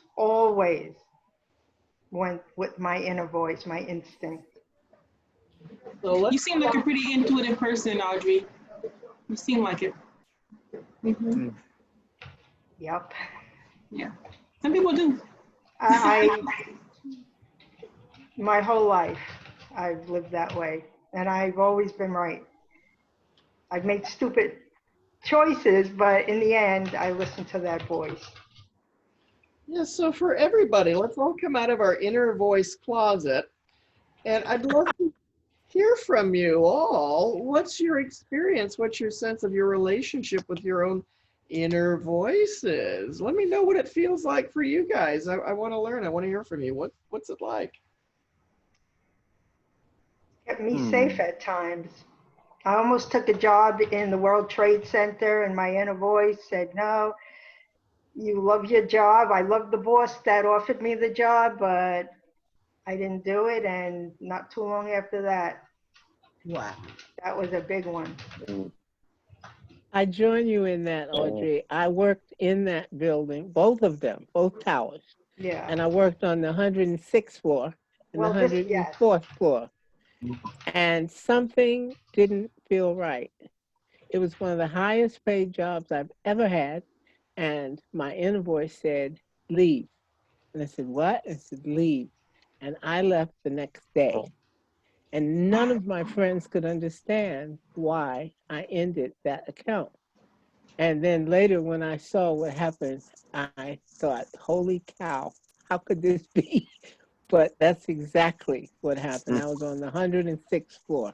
went with my inner voice, my instinct. So You seem like a pretty intuitive person, Audrey. You seem like it. Mm-hmm. Yep. Yeah. Some people do. My whole life, I've lived that way, and I've always been right. I've made stupid choices, but in the end, I listen to that voice. Yeah, so for everybody, let's all come out of our inner voice closet, and I'd love to hear from you all. What's your experience? What's your sense of your relationship with your own inner voices? Let me know what it feels like for you guys. I want to learn. I want to hear from you. What's it like? Kept me safe at times. I almost took a job in the World Trade Center, and my inner voice said, no, you love your job. I love the boss that offered me the job, but I didn't do it. And not too long after that, Wow. that was a big one. I join you in that, Audrey. I worked in that building, both of them, both towers. Yeah. And I worked on the 106th floor and the 104th floor. And something didn't feel right. It was one of the highest paid jobs I've ever had. And my inner voice said, leave. And I said, what? I said, leave. And I left the next day. And none of my friends could understand why I ended that account. And then later when I saw what happened, I thought, holy cow, how could this be? But that's exactly what happened. I was on the 106th floor.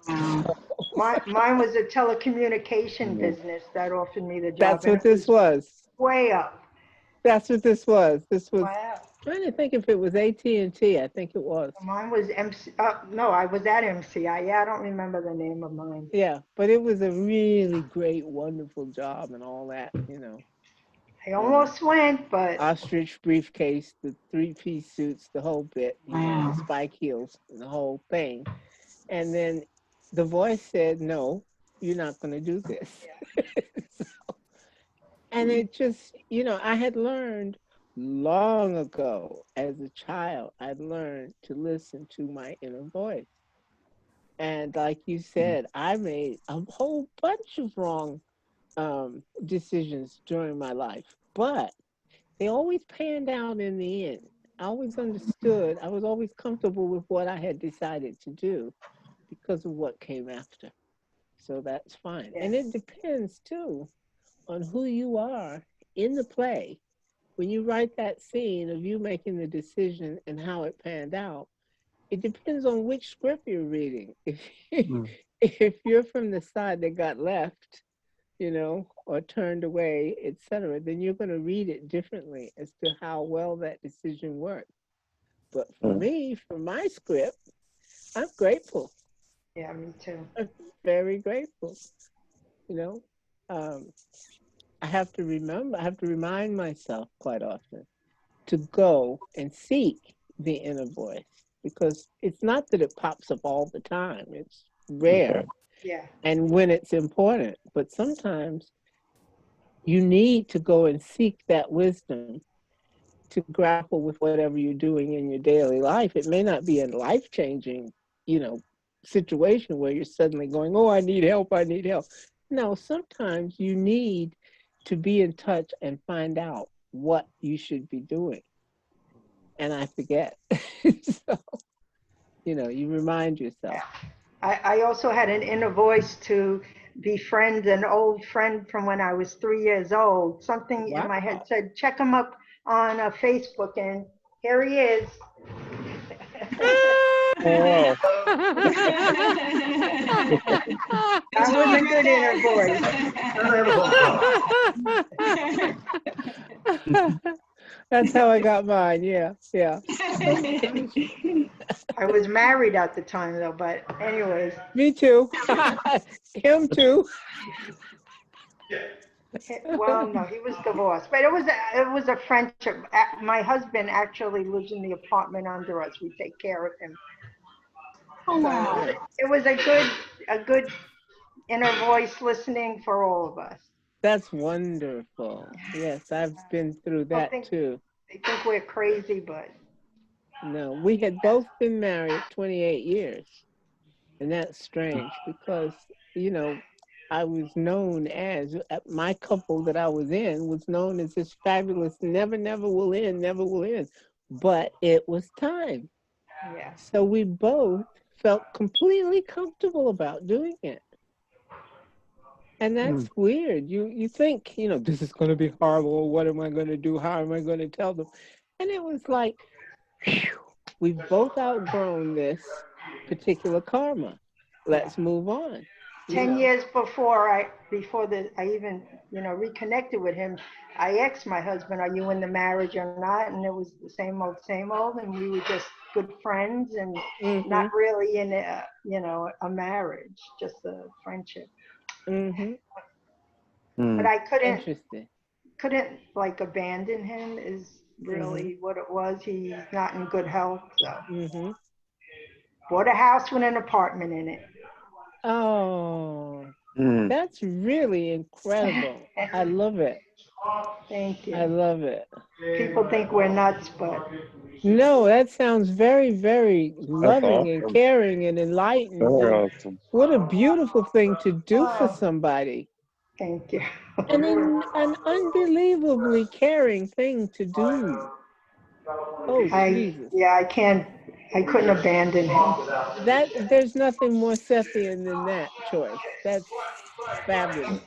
Mine was a telecommunication business that offered me the job. That's what this was. Way up. That's what this was. This was, wow. Trying to think if it was AT&T. I think it was. Mine was MC. No, I was at MCI. Yeah, I don't remember the name of mine. Yeah, but it was a really great, wonderful job and all that, you know. I almost went, but Ostrich briefcase, the three-piece suits, the whole bit, you know, Wow. the spike heels, the whole thing. And then the voice said, no, you're not going to do this. So, and it just, you know, I had learned long ago as a child, I'd learned to listen to my inner voice. And like you said, I made a whole bunch of wrong decisions during my life, but they always panned out in the end. I always understood, I was always comfortable with what I had decided to do because of what came after. So that's fine. And it depends too on who you are in the play. When you write that scene of you making the decision and how it panned out, it depends on which script you're reading. If you're from the side that got left, you know, or turned away, etc., then you're going to read it differently as to how well that decision worked. But for me, for my script, I'm grateful. yeah, me too. I'm very grateful. You know, I have to remember, I have to remind myself quite often to go and seek the inner voice because it's not that it pops up all the time, it's rare. Yeah. And when it's important, but sometimes you need to go and seek that wisdom to grapple with whatever you're doing in your daily life. It may not be a life-changing, you know, situation where you're suddenly going, oh, I need help, I need help. No, sometimes you need to be in touch and find out what you should be doing. And I forget. So, you know, you remind yourself. I also had an inner voice to befriend an old friend from when I was 3 years old. Something in my head said, check him up on Facebook, and here he is. Wow. That was a good inner voice. That's how I got mine. Yeah. I was married at the time though, but anyways. Me too. Him too. Well, no, he was divorced, but it was a friendship. My husband actually lives in the apartment under us. We take care of him. Oh wow! It was a good inner voice listening for all of us. That's wonderful. Yes, I've been through that too. They think we're crazy, but no, we had both been married 28 years, and that's strange because you know I was known as my couple that I was in was known as this fabulous never will end, but it was time. Yeah. So we both felt completely comfortable about doing it. And that's weird. You think, you know, this is going to be horrible. What am I going to do? How am I going to tell them? And it was like, whew, we've both outgrown this particular karma. Let's move on. 10 years before I even, you know, reconnected with him, I asked my husband, are you in the marriage or not? And it was the same old. And we were just good friends and not really in a, you know, a marriage, just a friendship. But I couldn't like abandon him is really what it was. He's not in good health. So bought a house with an apartment in it. Oh, that's really incredible. I love it. Thank you. I love it. People think we're nuts, but no, that sounds very, very loving and caring and enlightened. Awesome. What a beautiful thing to do for somebody. Thank you. And an unbelievably caring thing to do. Oh, Jesus. Yeah, I couldn't abandon him. There's nothing more Sethian than that choice. That's fabulous.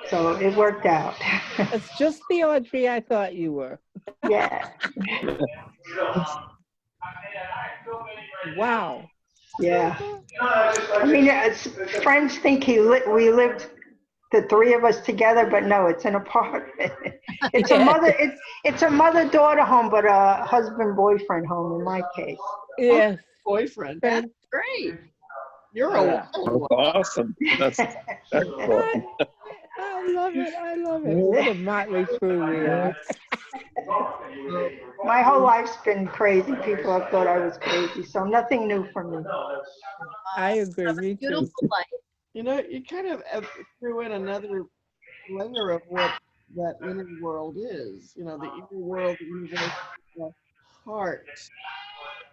So it worked out. That's just the Audrey I thought you were. Yeah. Wow. Yeah. I mean, friends think we lived the three of us together, but no, it's an apartment. It's a mother-daughter home, but a husband-boyfriend home in my case. Yes. Boyfriend. That's great. You're That's awesome. That's excellent. I love it. I love it. What a motley crew we are. My whole life's been crazy. People have thought I was crazy, so nothing new for me. I agree. Me too. Beautiful life. You know, you kind of threw in another layer of what that inner world is. You know, the inner world, the universe, the heart.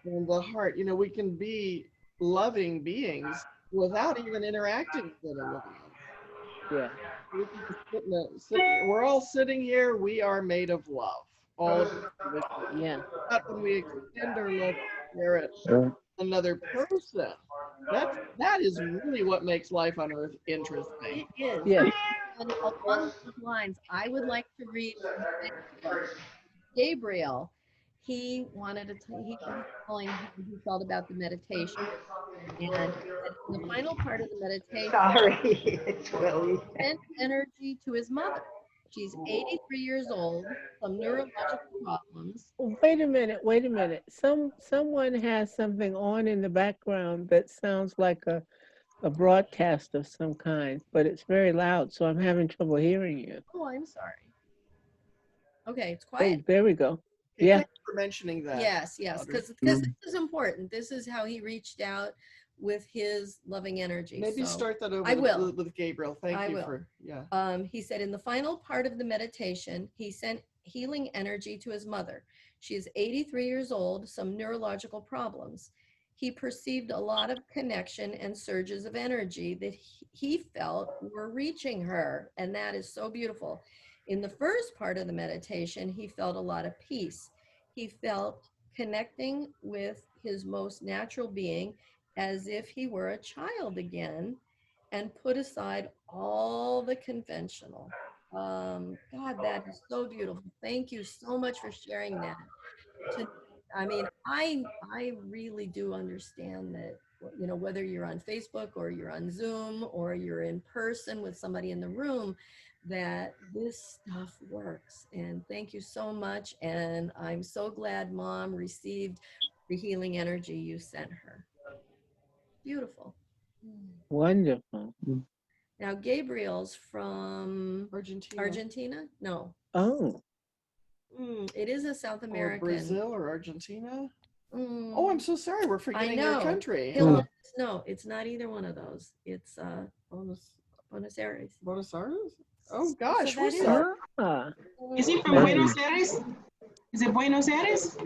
And the heart, you know, we can be loving beings without even interacting with anyone. Yeah. We can just we're all sitting here. We are made of love. All of us. Yeah. But when we extend our love to share it another person, that is really what makes life on earth interesting. It is. Yeah. And along those lines, I would like to read Gabriel. He wanted to, he was telling how he felt about the meditation. And in the final part of the meditation, Sorry, it's Willie. sent energy to his mother. She's 83 years old, some neurological problems. Wait a minute. Wait a minute. Someone has something on in the background that sounds like a broadcast of some kind, but it's very loud, so I'm having trouble hearing you. Oh, I'm sorry. Okay, it's Oh, quiet. there we go. Okay, Yeah. thanks for mentioning that. Yes, Audrey. because this is important. This is how he reached out with his loving energy. Maybe So, start that over I will. with Gabriel. Thank I you will. for, yeah. He said in the final part of the meditation, he sent healing energy to his mother. She is 83 years old, some neurological problems. He perceived a lot of connection and surges of energy that he felt were reaching her, and that is so beautiful. In the first part of the meditation, he felt a lot of peace. He felt connecting with his most natural being as if he were a child again, and put aside all the conventional. God, that is so beautiful. Thank you so much for sharing that. I mean, I really do understand that, you know, whether you're on Facebook or you're on Zoom or you're in person with somebody in the room, that this stuff works. And thank you so much. And I'm so glad Mom received the healing energy you sent her. Beautiful. Wonderful. Now, Gabriel's from Argentina. Argentina? No. Oh. It is a South Or American. Brazil or Argentina. Mm, Oh, I'm so sorry. We're forgetting your know. country. He'll let us know. It's not either one of those. It's Buenos Aires. Buenos Aires? Oh gosh, So we're that is- sorry. Ah. Is he from Buenos Aires? Is it Buenos Aires?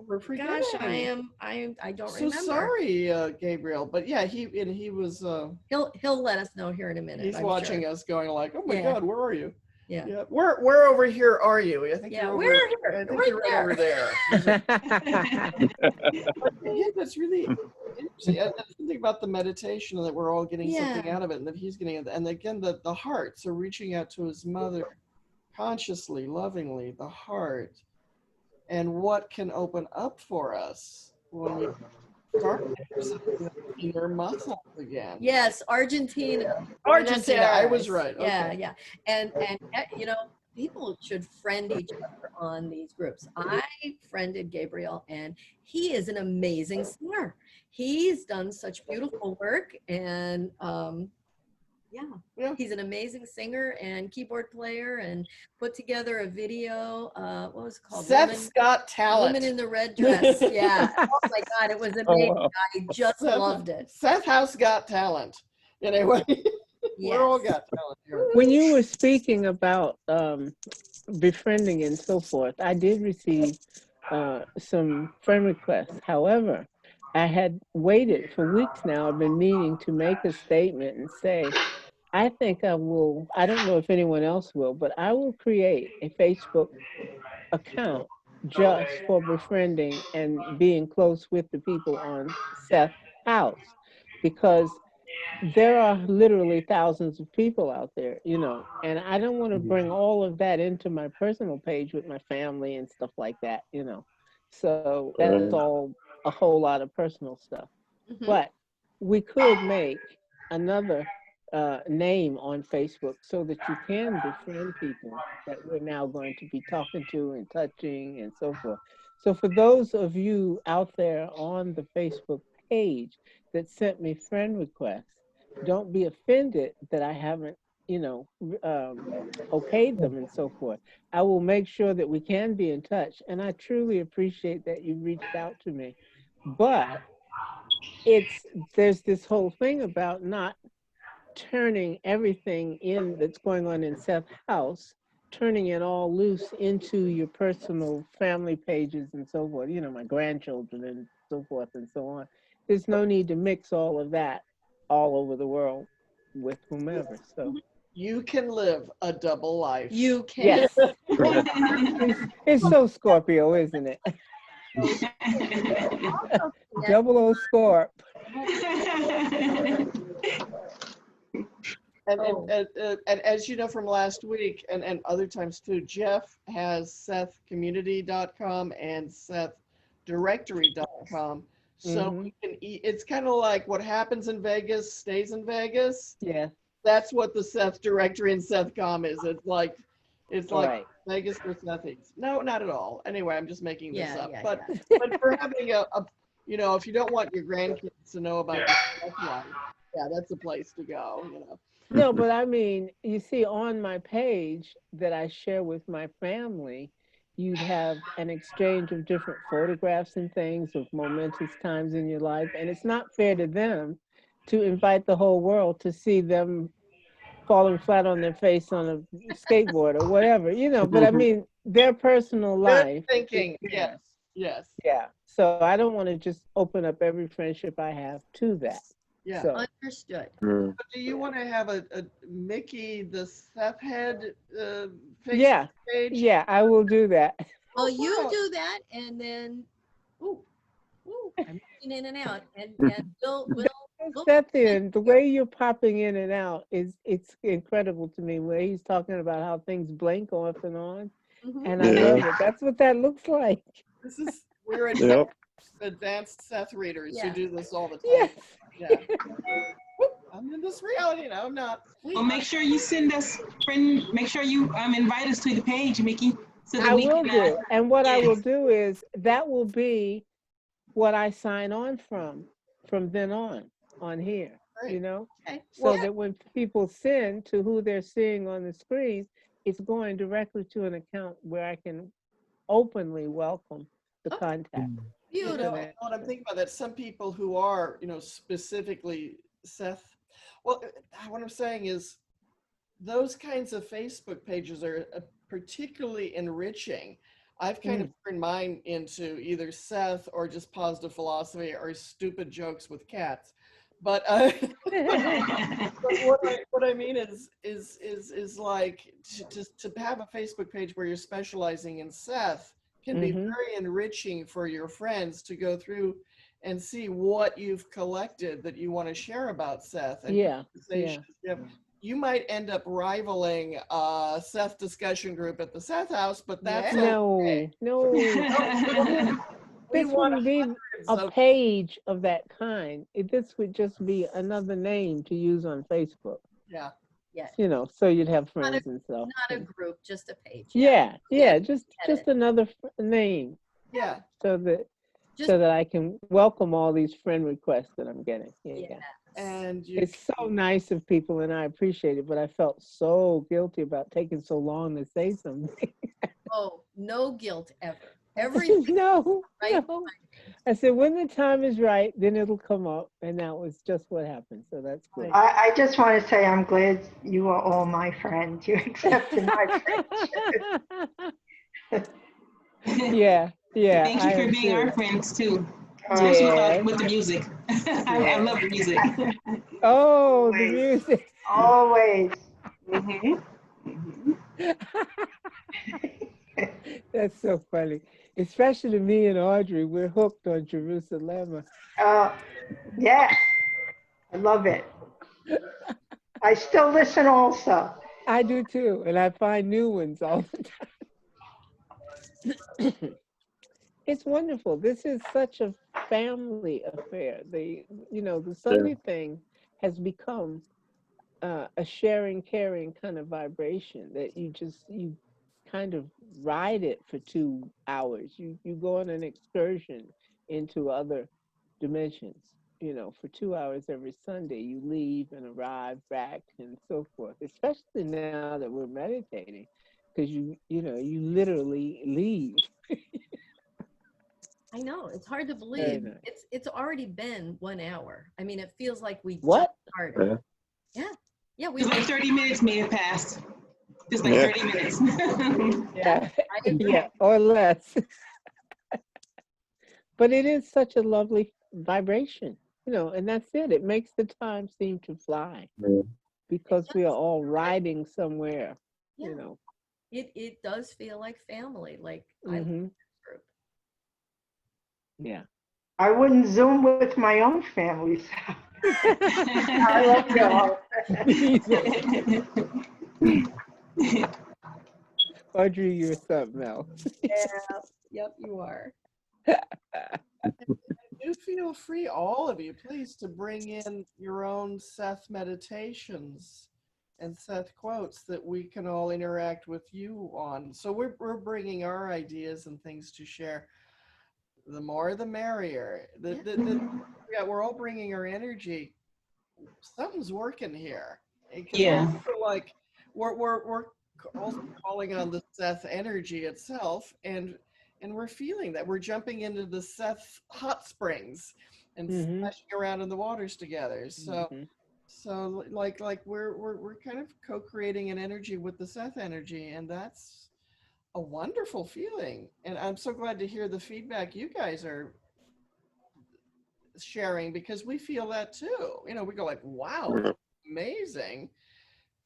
We're forgetting. Gosh, I don't So remember. sorry, Gabriel. But yeah, he was. He'll let us know here in a minute. He's I'm watching sure. us, going like, "Oh my Yeah. God, where are you?" Yeah. Yeah. Where over here are you? I think Yeah, you're over. we're here. I think Right you're right over there. Yeah, that's really interesting. And something about the meditation, that we're all getting something Yeah. out of it, and that he's getting it. And again, the heart. So reaching out to his mother, consciously, lovingly, the heart, and what can open up for us when we start inner muscles again. Yes, Argentina. Argentina, I was Buenos right. Aires. Yeah, Okay. yeah. And you know, people should friend each other on these groups. I friended Gabriel, and he is an amazing singer. He's done such beautiful work, and Yeah. he's an amazing singer and keyboard player, and put together a video. What was it called? Seth's got talent. Woman in the Red Dress. Yeah. Oh my God, it was amazing. wow. I just loved it. Seth House got talent. Anyway, we're all Yes. got talent here. When you were speaking about befriending and so forth, I did receive some friend requests. However, I had waited for weeks now. I've been meaning to make a statement and say, I think I will, I don't know if anyone else will, but I will create a Facebook account just for befriending and being close with the people on Seth's house, because there are literally thousands of people out there, you know, and I don't want to bring all of that into my personal page with my family and stuff like that, you know. So that's all a whole lot of personal stuff. Mhm. But we could make another name on Facebook so that you can befriend people that we're now going to be talking to and touching and so forth. So for those of you out there on the Facebook page that sent me friend requests, don't be offended that I haven't you know, okayed them and so forth. I will make sure that we can be in touch. And I truly appreciate that you reached out to me. But it's there's this whole thing about not turning everything in that's going on in Seth's house, turning it all loose into your personal family pages and so forth, you know, my grandchildren and so forth and so on. There's no need to mix all of that all over the world with whomever. So You can live a double life. You can. yes, it's so Scorpio, isn't it? Double O Scorp. And as you know from last week and other times too, Jeff has SethCommunity.com and SethDirectory.com. So we can it's kind of like what happens in Vegas stays in Vegas. Yeah. That's what the Seth Directory and SethCom is. It's like Right. Vegas for Sethies. No, not at all. Anyway, I'm just making this up. Yeah, but for having you know, if you don't want your grandkids to know about your Seth life, yeah, that's a place to go, you know. No, but I mean, you see, on my page that I share with my family, you'd have an exchange of different photographs and things of momentous times in your life. And it's not fair to them to invite the whole world to see them falling flat on their face on a skateboard or whatever, you know. But I mean, their personal Good life. thinking. Yes. Yes. Yeah. So I don't want to just open up every friendship I have to that. Yeah. So Understood. But do you want to have a Mickey the Seth Head Facebook yeah, page? yeah, I will do that. Well, you wow. do that, and then, I'm moving in and out, and we'll Seth, in the way you're popping in and out it's incredible to me. Where he's talking about how things blink off and on, and I love it. That's what that looks like. We're Yep. advanced Seth readers who Yeah. do this all the time. Yes. Yeah. I'm in this reality now. I'm not. Well, make sure you send us make sure you invite us to the page, Mickey. So that I we will can, do. And what I yes. will do is that will be what I sign on from then on here, you know, Okay. so Well, that when people send to who they're seeing on the screen, it's going directly to an account where I can openly welcome the contact. You know, beautiful. what I'm thinking about that some people who are, you know, specifically Seth. Well, what I'm saying is those kinds of Facebook pages are particularly enriching. I've kind of turned mine into either Seth or just positive philosophy or stupid jokes with cats. But, but what I mean is like to have a Facebook page where you're specializing in Seth can be very enriching for your friends to go through and see what you've collected that you want to share about Seth. And you might end up rivaling Seth discussion group at the Seth house, but that's okay. No. This wouldn't be a page of that kind. This would just be another name to use on Facebook. Yeah. Yeah. You know, so you'd have friends and stuff. Not a group, just a page. Yeah, just another name. Yeah. So that I can welcome all these friend requests that I'm getting. Yeah. And it's so nice of people, and I appreciate it. But I felt so guilty about taking so long to say something. Oh, no guilt ever. Everything. No. Right. No. I said when the time is right, then it'll come up, and that was just what happened. So that's good. I just want to say I'm glad you are all my friends. You accepted my friendship. Yeah. Thank you for being our friends too. Especially with the music. I love the music. Oh, the music. Always. That's so funny. Especially me and Audrey, we're hooked on Jerusalem. Yeah, I love it. I still listen also. I do too, and I find new ones all the time. It's wonderful. This is such a family affair. The Sunday thing has become a sharing, caring kind of vibration that you kind of ride it for 2 hours. You go on an excursion into other dimensions, for 2 hours every Sunday, you leave and arrive back and so forth, especially now that we're meditating, because you literally leave. I know, it's hard to Very believe. nice. It's already been 1 hour. I mean, it feels like we just What? started. Yeah, we Just like 30 minutes may have passed. Just like Yeah. 30 minutes. Yeah, I agree. yeah, or less. But it is such a lovely vibration, and that's it. It makes the time seem to fly because we are all riding somewhere, Yeah. It does feel like family. Like I love hmm this group. Yeah. I wouldn't Zoom with my own family. So I love you all. Audrey, you're something else. Yeah. Yep, you are. Do feel free, all of you, please, to bring in your own Seth meditations and Seth quotes that we can all interact with you on. So we're bringing our ideas and things to share. The more, the merrier. We're all bringing our energy. Something's working here. Yeah. Like we're also calling on the Seth energy itself, and we're feeling that we're jumping into the Seth hot springs and Mhm. splashing around in the waters together. So Mhm. like we're kind of co-creating an energy with the Seth energy, and that's a wonderful feeling. And I'm so glad to hear the feedback you guys are sharing, because we feel that too. We go like, wow, Yeah. amazing.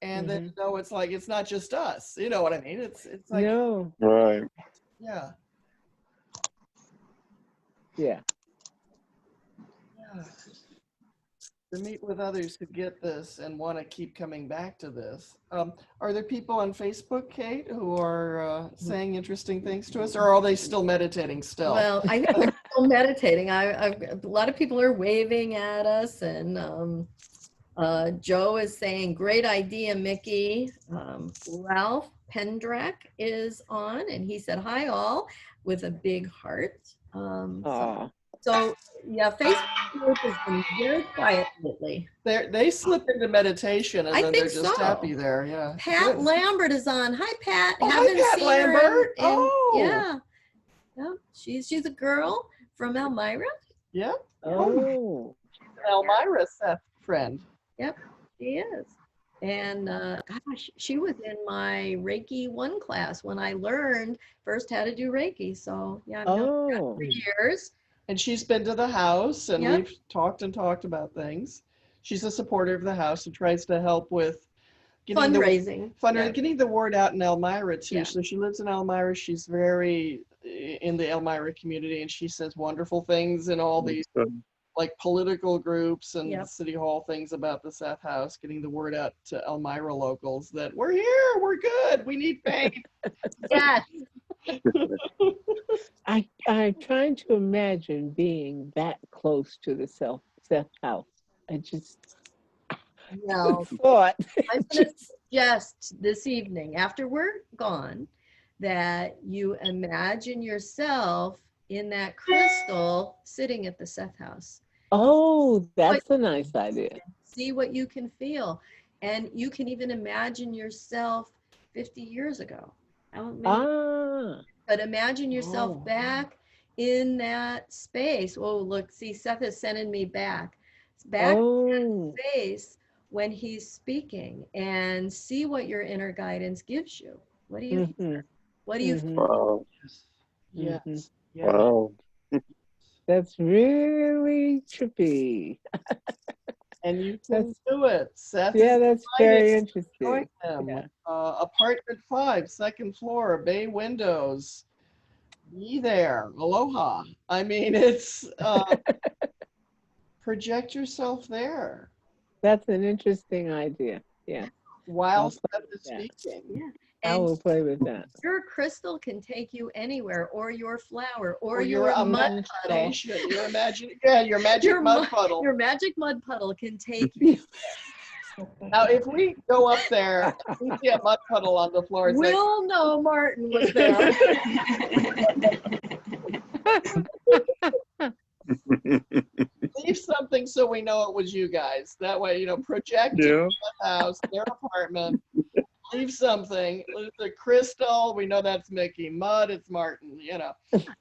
And then Mhm. it's not just us. You know what I mean? It's like, No. Right. yeah. Yeah. Yeah. To meet with others who get this and want to keep coming back to this. Are there people on Facebook, Kate, who are saying interesting things to us, or are they still meditating still? Well, I know they're still meditating. A lot of people are waving at us, and Joe is saying, "Great idea, Mickey." Ralph Pendrack is on, and he said, "Hi, all," with a big heart. Aw. So yeah, Facebook group has been very quiet lately. They slip into meditation and I then think they're just so. happy there. Yeah. Pat Good. Lambert is on. Hi, Pat. Oh, hi, Haven't Pat seen her Lambert. in Oh. yeah. Yeah, she's a girl from Elmira. Yeah. Oh. Elmira, Seth friend. Yep, she is. And gosh, she was in my Reiki 1 class when I learned first how to do Reiki. So yeah, I've known her Oh. for years. And she's been to the house, and Yep. we've talked about things. She's a supporter of the house and tries to help with getting Fundraising. Yeah. getting the word out in Elmira too. Yeah. So she lives in Elmira. She's very in the Elmira community, and she says wonderful things in all these like political groups and Yep. city hall things about the Seth House, getting the word out to Elmira locals that we're here, we're good, we need faith. Yes. I'm trying to imagine being that close to the Seth house. I just Well, thought. I'm going to suggest this evening, after we're gone, that you imagine yourself in that crystal sitting at the Seth House. Oh, that's a nice idea. See what you can feel. And you can even imagine yourself 50 years ago. But imagine yourself back in that space. Oh, look, see, Seth is sending me back. Back in that space when he's speaking, and see what your inner guidance gives you. What do you hear? What do you feel? Wow. Yes. Mhm. Yes. Wow. That's really trippy. And you can do it. Seth Yeah, is that's very invited. Join interesting. them. Yeah. Apartment 5, second floor, bay windows. Be there. Aloha. I mean, it's project yourself there That's an interesting idea. Yeah. while I'll play Seth with is that. speaking. Yeah. I And will play with that. your crystal can take you anywhere, or your flower, or your your mud puddle. imagination. Your magic mud puddle. Your magic mud puddle can take you. Now, if we go up there, we see a mud puddle on the floor. It's like, We'll know Martin was there. leave something so we know it was you guys. That way, project it Yeah. to the house, their apartment. Leave something. The crystal, we know that's Mickey. Mud, it's Martin.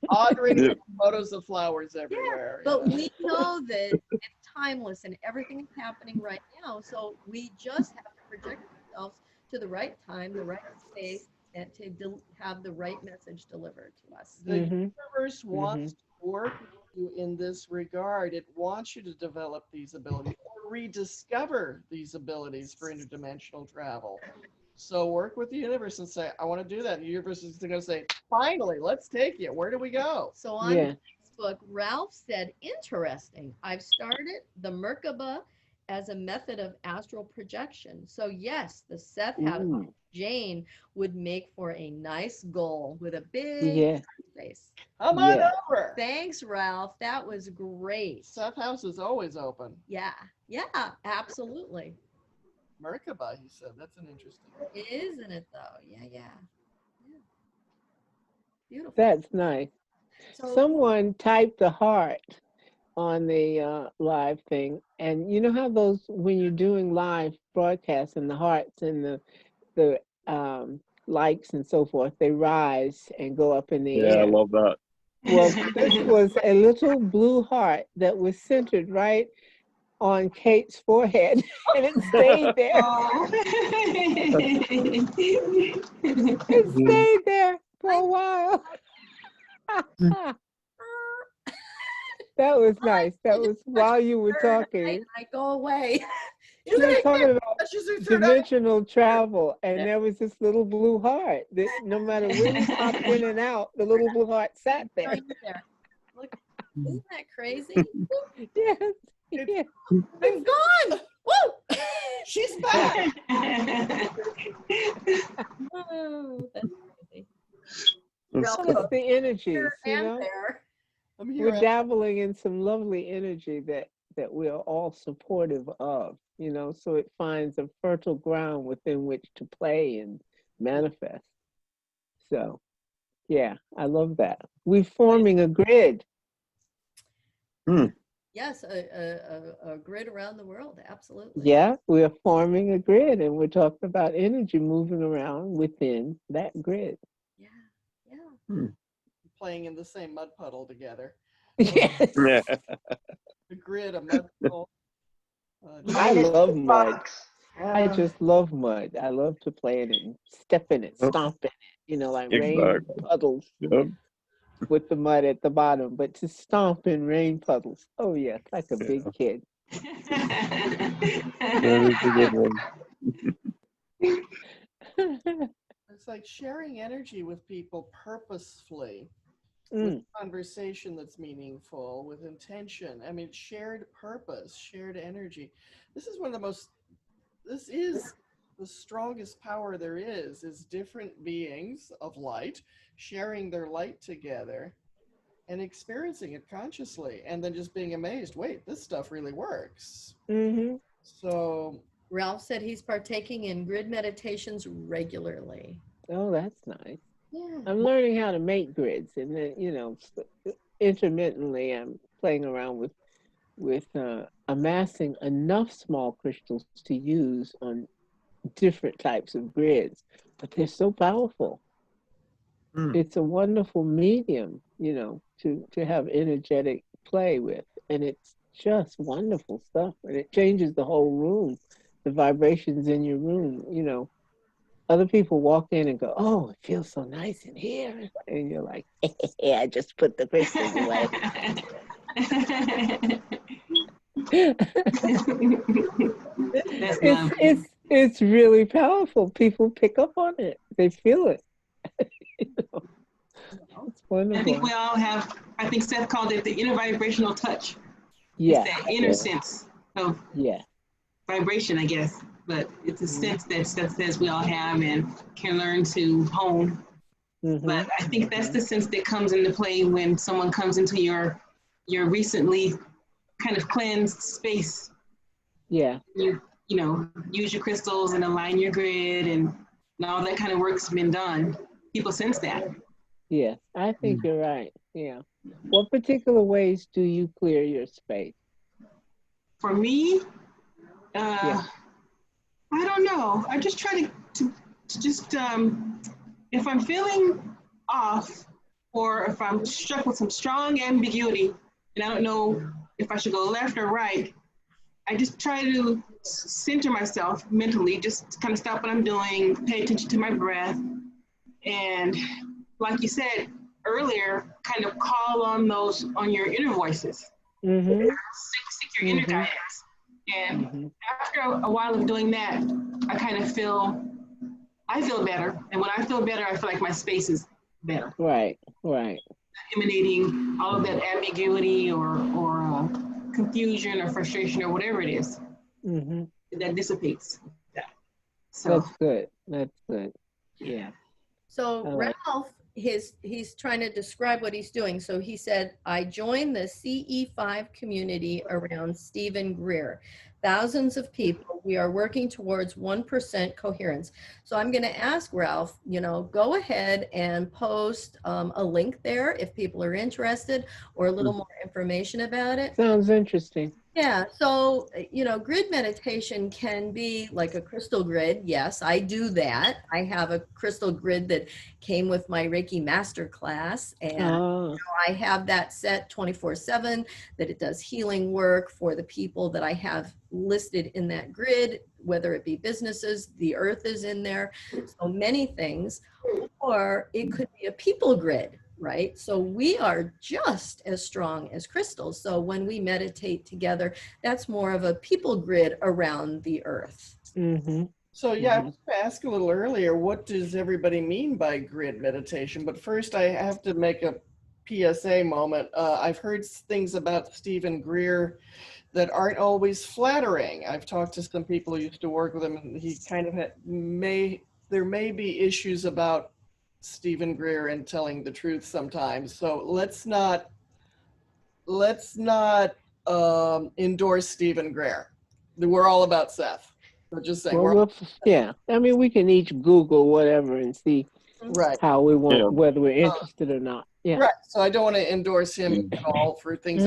Audrey, Yeah. photos of flowers everywhere. But we know that it's timeless and everything is happening right now. So we just have to project ourselves to the right time, the right space, and to have the right message delivered to us. The universe wants to work with you in this regard. It wants you to develop these abilities or rediscover these abilities for interdimensional travel. So work with the universe and say, I want to do that. And the universe is going to say, finally, let's take you. Where do we go? So on Facebook, Ralph said, interesting. I've started the Merkaba as a method of astral projection. So yes, the Seth having Jane would make for a nice goal with a big space. Come on over. Thanks, Ralph. That was great. Seth House is always open. Yeah, absolutely. Merkaba, he said. That's an interesting. Isn't it though? Yeah. Beautiful. That's nice. So, someone typed a heart on the live thing, and you know how those, when you're doing live broadcasts and the hearts and the likes and so forth, they rise and go up in the air. I love that. Well, this was a little blue heart that was centered right on Kate's forehead, and it stayed there. It stayed there for a while. That was nice. That was while you were talking. I go away. You were talking about dimensional travel, and there was this little blue heart that no matter when you popped in and out, the little blue heart sat there. Look, isn't that crazy? Yes. It's gone. Woo! She's back. Oh, that's crazy. It's the energies, We're dabbling in some lovely energy that we are all supportive of, so it finds a fertile ground within which to play and manifest. So, yeah, I love that. We're forming a grid. Yes, a grid around the world, absolutely. Yeah, we're forming a grid, and we're talking about energy moving around within that grid. Yeah. Playing in the same mud puddle together. Yes. The grid, a mud puddle. I love mud. I just love mud. I love to play in it and step in it, stomp in it, like rain puddles with the mud at the bottom. But to stomp in rain puddles, oh yes, like a big kid. That is a good one. It's like sharing energy with people purposefully, with conversation that's meaningful, with intention. I mean, shared purpose, shared energy. This is the strongest power there is different beings of light sharing their light together and experiencing it consciously, and then just being amazed, wait, this stuff really works. So Ralph said he's partaking in grid meditations regularly. Oh, that's nice. Yeah. I'm learning how to make grids, and then intermittently I'm playing around with amassing enough small crystals to use on different types of grids, but they're so powerful. It's a wonderful medium, to have energetic play with, and it's just wonderful stuff, and it changes the whole room, the vibrations in your room. Other people walk in and go, oh, it feels so nice in here, and you're like, hey, I just put the crystals away. It's really powerful. People pick up on it. They feel it. It's wonderful. I think we all have, I think Seth called it the inner vibrational touch. Yeah. It's that inner sense of vibration, I guess. But it's a sense that Seth says we all have and can learn to hone. But I think that's the sense that comes into play when someone comes into your recently kind of cleansed space. Yeah. You use your crystals and align your grid and all that kind of work's been done. People sense that. Yes, I think you're right. Yeah. What particular ways do you clear your space? for me, Yeah. I don't know. I just try to just, if I'm feeling off or if I'm struck with some strong ambiguity and I don't know if I should go left or right, I just try to center myself mentally, just kind of stop what I'm doing, pay attention to my breath. And like you said earlier, kind of call on on your inner voices. Mm-hmm. Seek your inner guidance. And after a while of doing that, I feel better. And when I feel better, I feel like my space is better. Right. Emanating all of that ambiguity or confusion or frustration or whatever it is, that dissipates. Yeah. So That's good. Yeah. So Ralph, he's trying to describe what he's doing. So he said, I joined the CE5 community around Stephen Greer. Thousands of people, we are working towards 1% coherence. So I'm going to ask Ralph, go ahead and post a link there if people are interested, or a little more information about it. Sounds interesting. Yeah, so, grid meditation can be like a crystal grid. Yes, I do that. I have a crystal grid that came with my Reiki master class, and I have that set 24/7, that it does healing work for the people that I have listed in that grid, whether it be businesses, the earth is in there, so many things, or it could be a people grid. Right? So we are just as strong as crystals. So when we meditate together, that's more of a people grid around the earth. So yeah, I was going to ask a little earlier, what does everybody mean by grid meditation? But first I have to make a PSA moment. I've heard things about Stephen Greer that aren't always flattering. I've talked to some people who used to work with him, and he kind of there may be issues about Stephen Greer and telling the truth sometimes. So let's not endorse Stephen Greer. We're all about Seth. So just saying. Yeah. I mean, we can each Google whatever and see how we want, whether we're interested or not. Yeah. Right. So I don't want to endorse him at all for things.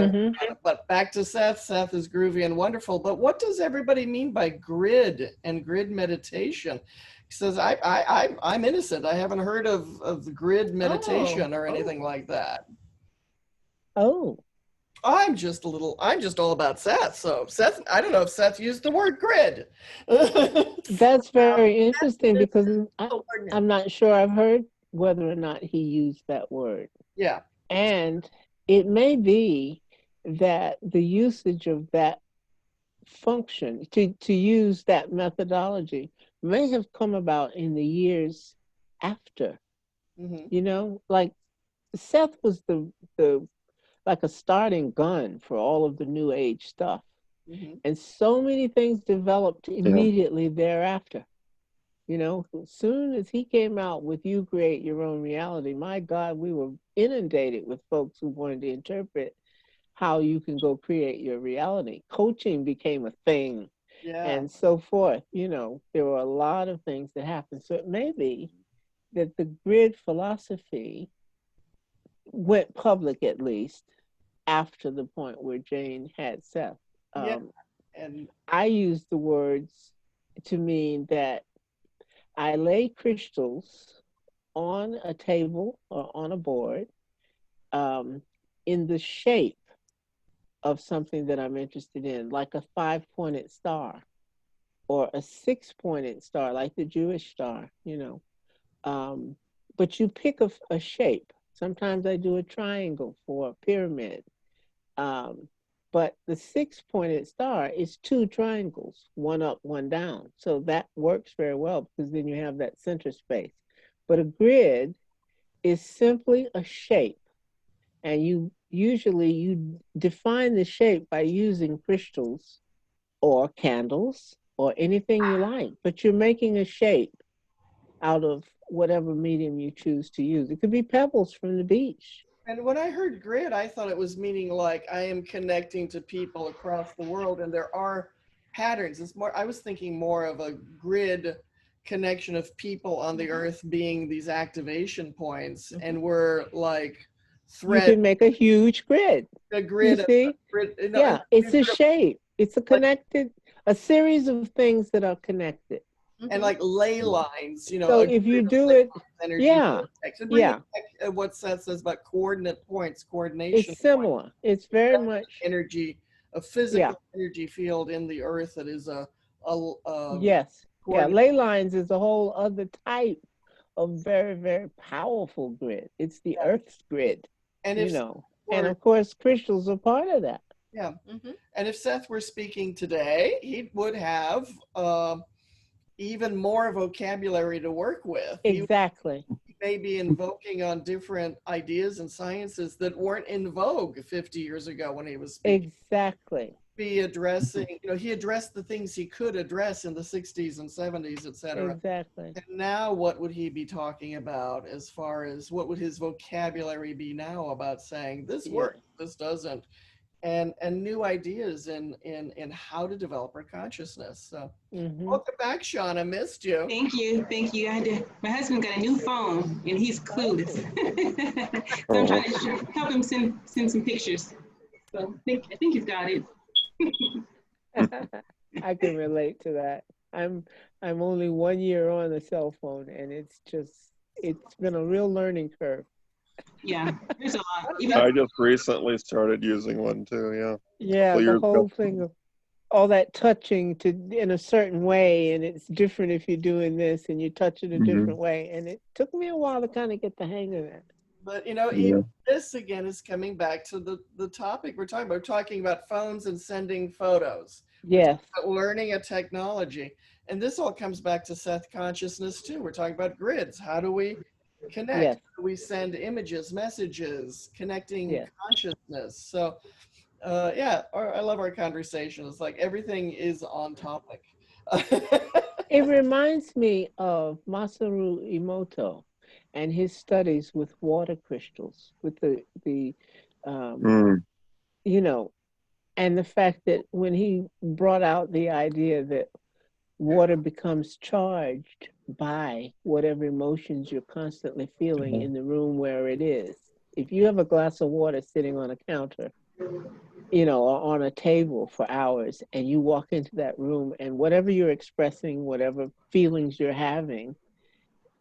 But back to Seth. Seth is groovy and wonderful. But what does everybody mean by grid and grid meditation? He says, I'm innocent. I haven't heard of grid meditation or anything like that. I'm just all about Seth. So Seth, I don't know if Seth used the word grid. That's very interesting, because I'm not sure I've heard whether or not he used that word. Yeah. And it may be that the usage of that function, to use that methodology, may have come about in the years after. Like Seth was the like a starting gun for all of the new age stuff. And so many things developed immediately thereafter. As soon as he came out with You Create Your Own Reality, my God, we were inundated with folks who wanted to interpret how you can go create your reality. Coaching became a thing, and so forth. There were a lot of things that happened. So it may be that the grid philosophy went public, at least after the point where Jane had Seth. And I use the words to mean that I lay crystals on a table or on a board in the shape of something that I'm interested in, like a 5-pointed star or a 6-pointed star, like the Jewish star, But you pick a shape. Sometimes I do a triangle for a pyramid. But the 6-pointed star is 2 triangles, one up, one down. So that works very well, because then you have that center space. But a grid is simply a shape. And you define the shape by using crystals or candles or anything you like. But you're making a shape out of whatever medium you choose to use. It could be pebbles from the beach. And when I heard grid, I thought it was meaning like I am connecting to people across the world, and there are patterns. I was thinking more of a grid connection of people on the earth being these activation points, and we're like thread. You can make a huge grid. A grid. You see? It's a shape. It's a series of things that are connected. And like ley lines, So if you do it, energy yeah, vortex. And bring yeah, it back, what Seth says about coordinate points, coordination it's similar. It's very much, energy, a yeah, physical energy field in the earth that is a yes, yeah. coordinate. Ley lines is a whole other type of very, very powerful grid. It's the Earth's grid, And you if know, and of course, crystals are part of that. yeah, and if Seth were speaking today, he would have even more vocabulary to work with. Exactly. He may be invoking on different ideas and sciences that weren't in vogue 50 years ago when he was speaking. Exactly. Be addressing, he addressed the things he could address in the 60s and 70s, et cetera. Exactly. And now what would he be talking about as far as what would his vocabulary be now about saying this works, this doesn't, and new ideas in how to develop our consciousness. So welcome back, Sean. I missed you. Thank you. My husband got a new phone and he's clueless. So I'm trying to help him send some pictures. So I think he's got it. I can relate to that. I'm only 1 year on a cell phone, and it's been a real learning curve. Yeah, there's a lot. I just recently started using one too. Yeah. Yeah, the whole thing of all that touching in a certain way, and it's different if you're doing this and you touch it a different way. And it took me a while to kind of get the hang of it. But even this again is coming back to the topic we're talking about. We're talking about phones and sending photos. Yes. Learning a technology. And this all comes back to Seth consciousness too. We're talking about grids. How do we connect? Yes. How do we send images, messages, connecting consciousness? So I love our conversation. It's like everything is on topic. It reminds me of Masaru Emoto and his studies with water crystals, with and the fact that when he brought out the idea that water becomes charged by whatever emotions you're constantly feeling in the room where it is. If you have a glass of water sitting on a counter, or on a table for hours, and you walk into that room and whatever you're expressing, whatever feelings you're having,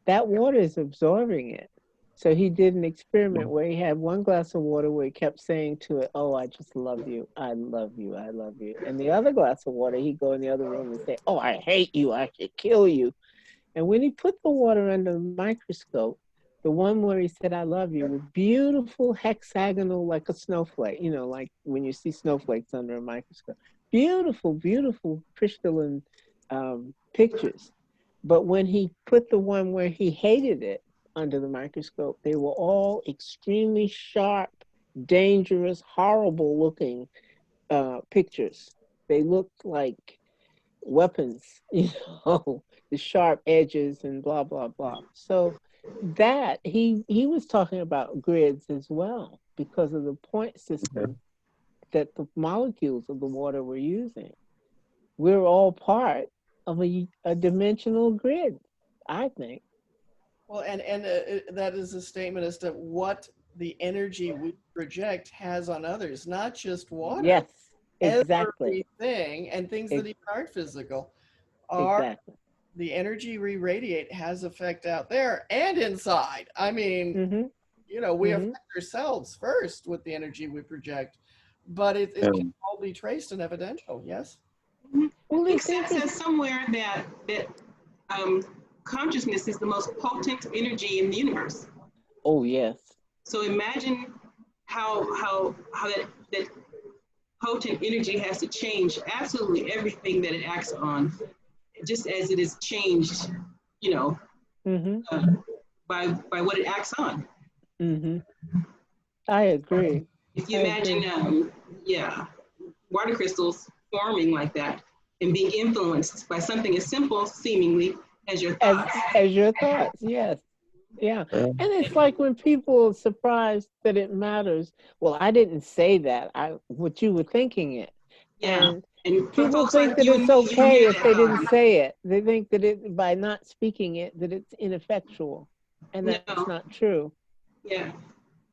that water is absorbing it. So he did an experiment where he had one glass of water where he kept saying to it, "Oh, I just love you. I love you. I love you." And the other glass of water, he'd go in the other room and say, "Oh, I hate you. I should kill you." And when he put the water under the microscope, the one where he said, "I love you," was beautiful, hexagonal, like a snowflake, like when you see snowflakes under a microscope. Beautiful, beautiful crystalline pictures. But when he put the one where he hated it under the microscope, they were all extremely sharp, dangerous, horrible looking pictures. They looked like weapons, the sharp edges and blah, blah, blah. So that he was talking about grids as well because of the point system that the molecules of the water were using. We're all part of a dimensional grid, I think. Well, and that is a statement as to what the energy we project has on others, not just water. Yes, exactly. Everything and things that even aren't physical exactly. The energy we radiate has effect out there and inside. I mean, we affect ourselves first with the energy we project, but it can all be traced and evidential. Yes. Well, it says somewhere that consciousness is the most potent energy in the universe. Oh yes. So imagine how that potent energy has to change absolutely everything that it acts on, just as it is changed, by what it acts on. I agree. If you imagine, water crystals forming like that and being influenced by something as simple, seemingly, as your thoughts. As your thoughts, yes. Yeah. And it's like when people are surprised that it matters. Well, I didn't say that. What you were thinking it. Yeah. And people think that it's okay if they didn't say it. They think that by not speaking it, that it's ineffectual. And that's not true. Yeah.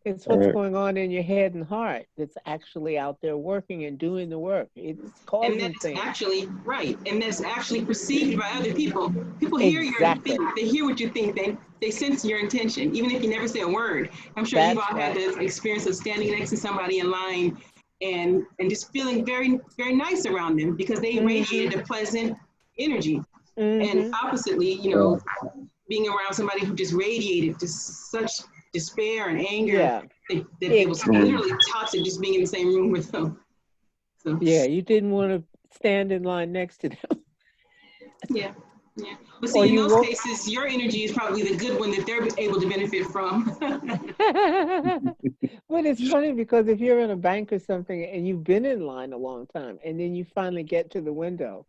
It's what's Right. going on in your head and heart that's actually out there working and doing the work. It's And causing that's things. actually right. And that's actually perceived by other people. People hear your Exactly. think, they hear what you think, they sense your intention, even if you never say a word. I'm sure you've That's all had right. the experience of standing next to somebody in line and just feeling very, very nice around them because they radiated a pleasant energy. And oppositely, you know, being around somebody who just radiated just such despair and anger Yeah. that it was literally toxic just being in the same room with them. So Yeah, you didn't want to stand in line next to them. yeah, yeah. But Or see, in you those woke. cases, your energy is probably the good one that they're able to benefit from. But it's funny because if you're in a bank or something and you've been in line a long time and then you finally get to the window,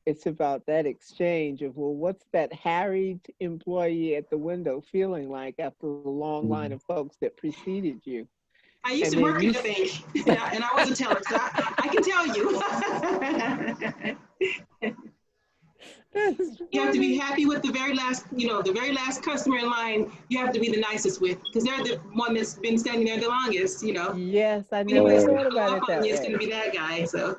it's about that exchange of, well, what's that harried employee at the window feeling like after the long line of folks that preceded you? I used And to then work you, at a bank, and I was a teller, so I can tell you. that's You have to be funny. happy with the very last, you know, the very last customer in line. You have to be the nicest with, because they're the one that's been standing there the longest. You know, Yes, I never anybody's gonna thought go about up it on that you, it's gonna way. be that guy. So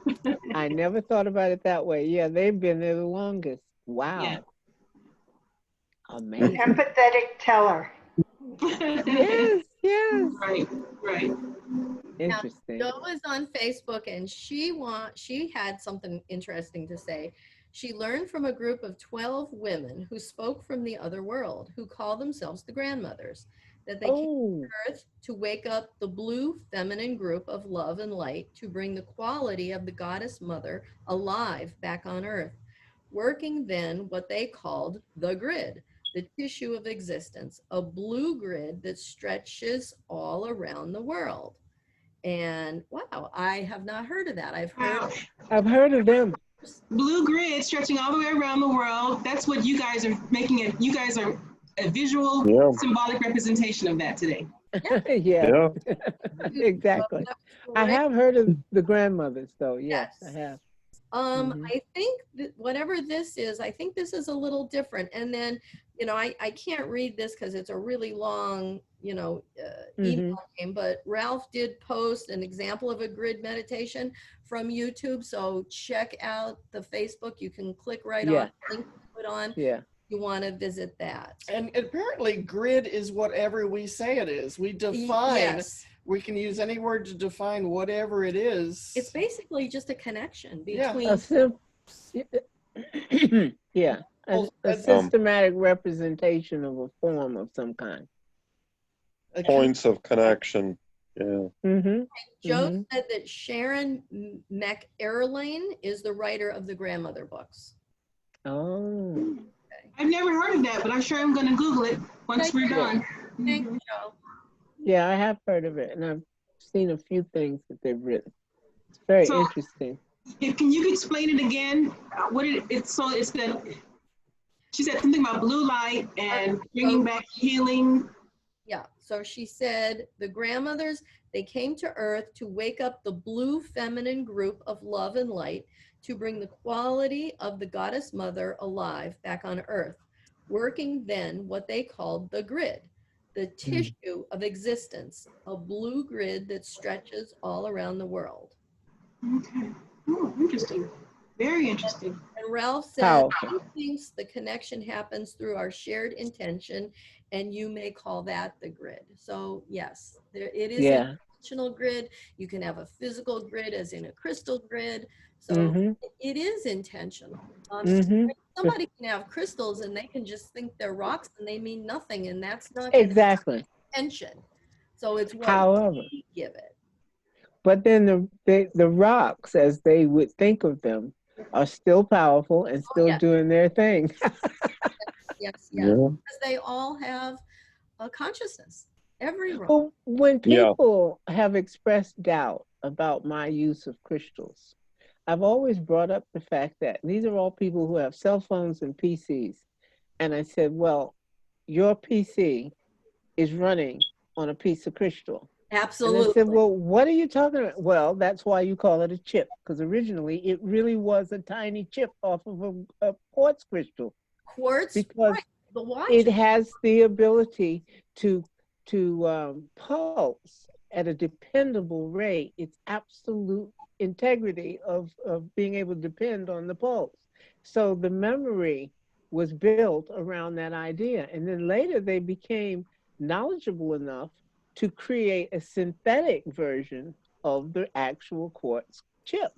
I never thought about it that way. Yeah, they've been there the longest. yeah. Wow. An Amazing. empathetic teller. Yes, yes. Right, right. Now, Interesting. Jo is on Facebook and she had something interesting to say. She learned from a group of 12 women who spoke from the other world, who call themselves the grandmothers, that they came Oh, to Earth to wake up the blue feminine group of love and light, to bring the quality of the goddess mother alive back on Earth, working then what they called the grid, the tissue of existence, a blue grid that stretches all around the world. And wow, I have not heard of that. I've heard Wow. I've heard of them. Blue grid stretching all the way around the world. That's what you guys are making it. You guys are a visual, Yeah. symbolic representation of that today. Yes, Yeah. exactly. That's I great. have heard of the grandmothers, though. Yes, I Yes. have. I think that whatever this is, I think this is a little different. And then, you know, I can't read this because it's a really long, you know, email game, but Ralph did post an example of a grid meditation from YouTube. So check out the Facebook. You can click right Yeah, on the link to put on. yeah. You want to visit that. And apparently grid is whatever we say it is. We define, Yes. we can use any word to define whatever it is. It's basically just a connection Yeah. between A yeah, a systematic representation of a form of some kind. Points of connection. Yeah. Joe said that Sharon McErlane is the writer of the grandmother books. Oh. I've never heard of that, but I'm sure I'm going to Google it once we're done. Thank you, Joe. Yeah, I have heard of it, and I've seen a few things that they've written. It's very interesting. Can you explain it again? What it's the, she said something about blue light and bringing back healing. Yeah, so she said the grandmothers, they came to Earth to wake up the blue feminine group of love and light, to bring the quality of the goddess mother alive back on Earth, working then what they called the grid, the tissue of existence, a blue grid that stretches all around the world. Okay. Oh, interesting. Very interesting. And Ralph said, he thinks the connection happens through our shared intention, and you may call that the grid. So yes, it is an intentional grid. You can have a physical grid as in a crystal grid. So it is intentional. Somebody can have crystals and they can just think they're rocks and they mean nothing, and that's not exactly intention. So it's what however we give it. But then the rocks, as they would think of them, are still powerful and still doing their thing. Yes. Because they all have a consciousness. Every rock. Well, when people have expressed doubt about my use of crystals, I've always brought up the fact that these are all people who have cell phones and PCs. And I said, well, your PC is running on a piece of crystal. Absolutely. And I said, well, what are you talking about? Well, that's why you call it a chip, because originally it really was a tiny chip off of a quartz crystal. Quartz? Because the watch. it has the ability to pulse at a dependable rate. It's absolute integrity of being able to depend on the pulse. So the memory was built around that idea. And then later they became knowledgeable enough to create a synthetic version of the actual quartz chip.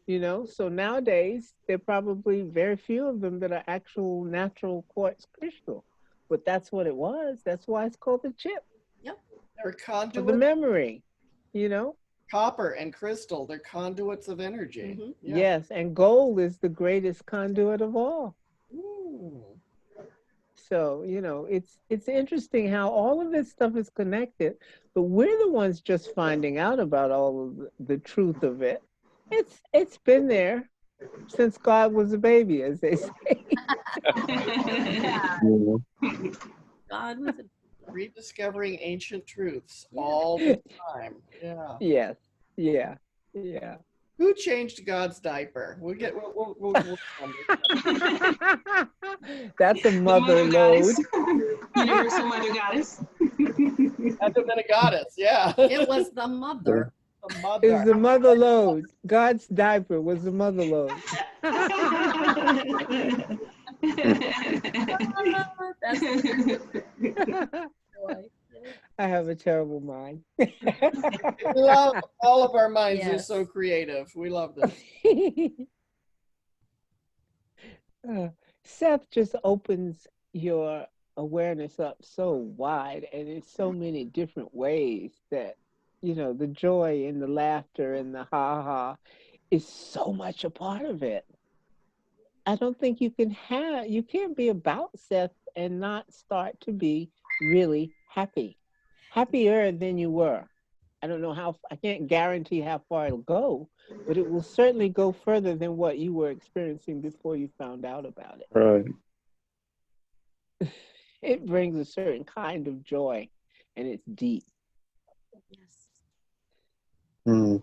So nowadays there are probably very few of them that are actual natural quartz crystal, but that's what it was. That's why it's called the chip. Yep. They're For the conduits, memory, copper and crystal, they're conduits of energy. Mhm. Yeah. Yes, and gold is the greatest conduit of all. Ooh. So, it's interesting how all of this stuff is connected, but we're the ones just finding out about all of the truth of it. It's been there since God was a baby, as they say. God was Rediscovering ancient truths Yeah. all the time. Yeah. Yes. Yeah. Yeah. Who changed God's diaper? We'll get. We'll That's a The mother mother load. goddess, universal mother goddess. Had to have been a goddess. Yeah. It was the mother. The It mother. was the mother load. God's diaper was the mother load. That's joy. I have a terrible mind. We love all of our minds. They're Yes. so creative. We love them. Seth just opens your awareness up so wide, and in so many different ways that, the joy and the laughter and the ha-ha is so much a part of it. I don't think you can't be about Seth and not start to be really happy. Happier than you were. I don't know I can't guarantee how far it'll go, but it will certainly go further than what you were experiencing before you found out about it. Right. It brings a certain kind of joy, and it's deep. Yes. Mm.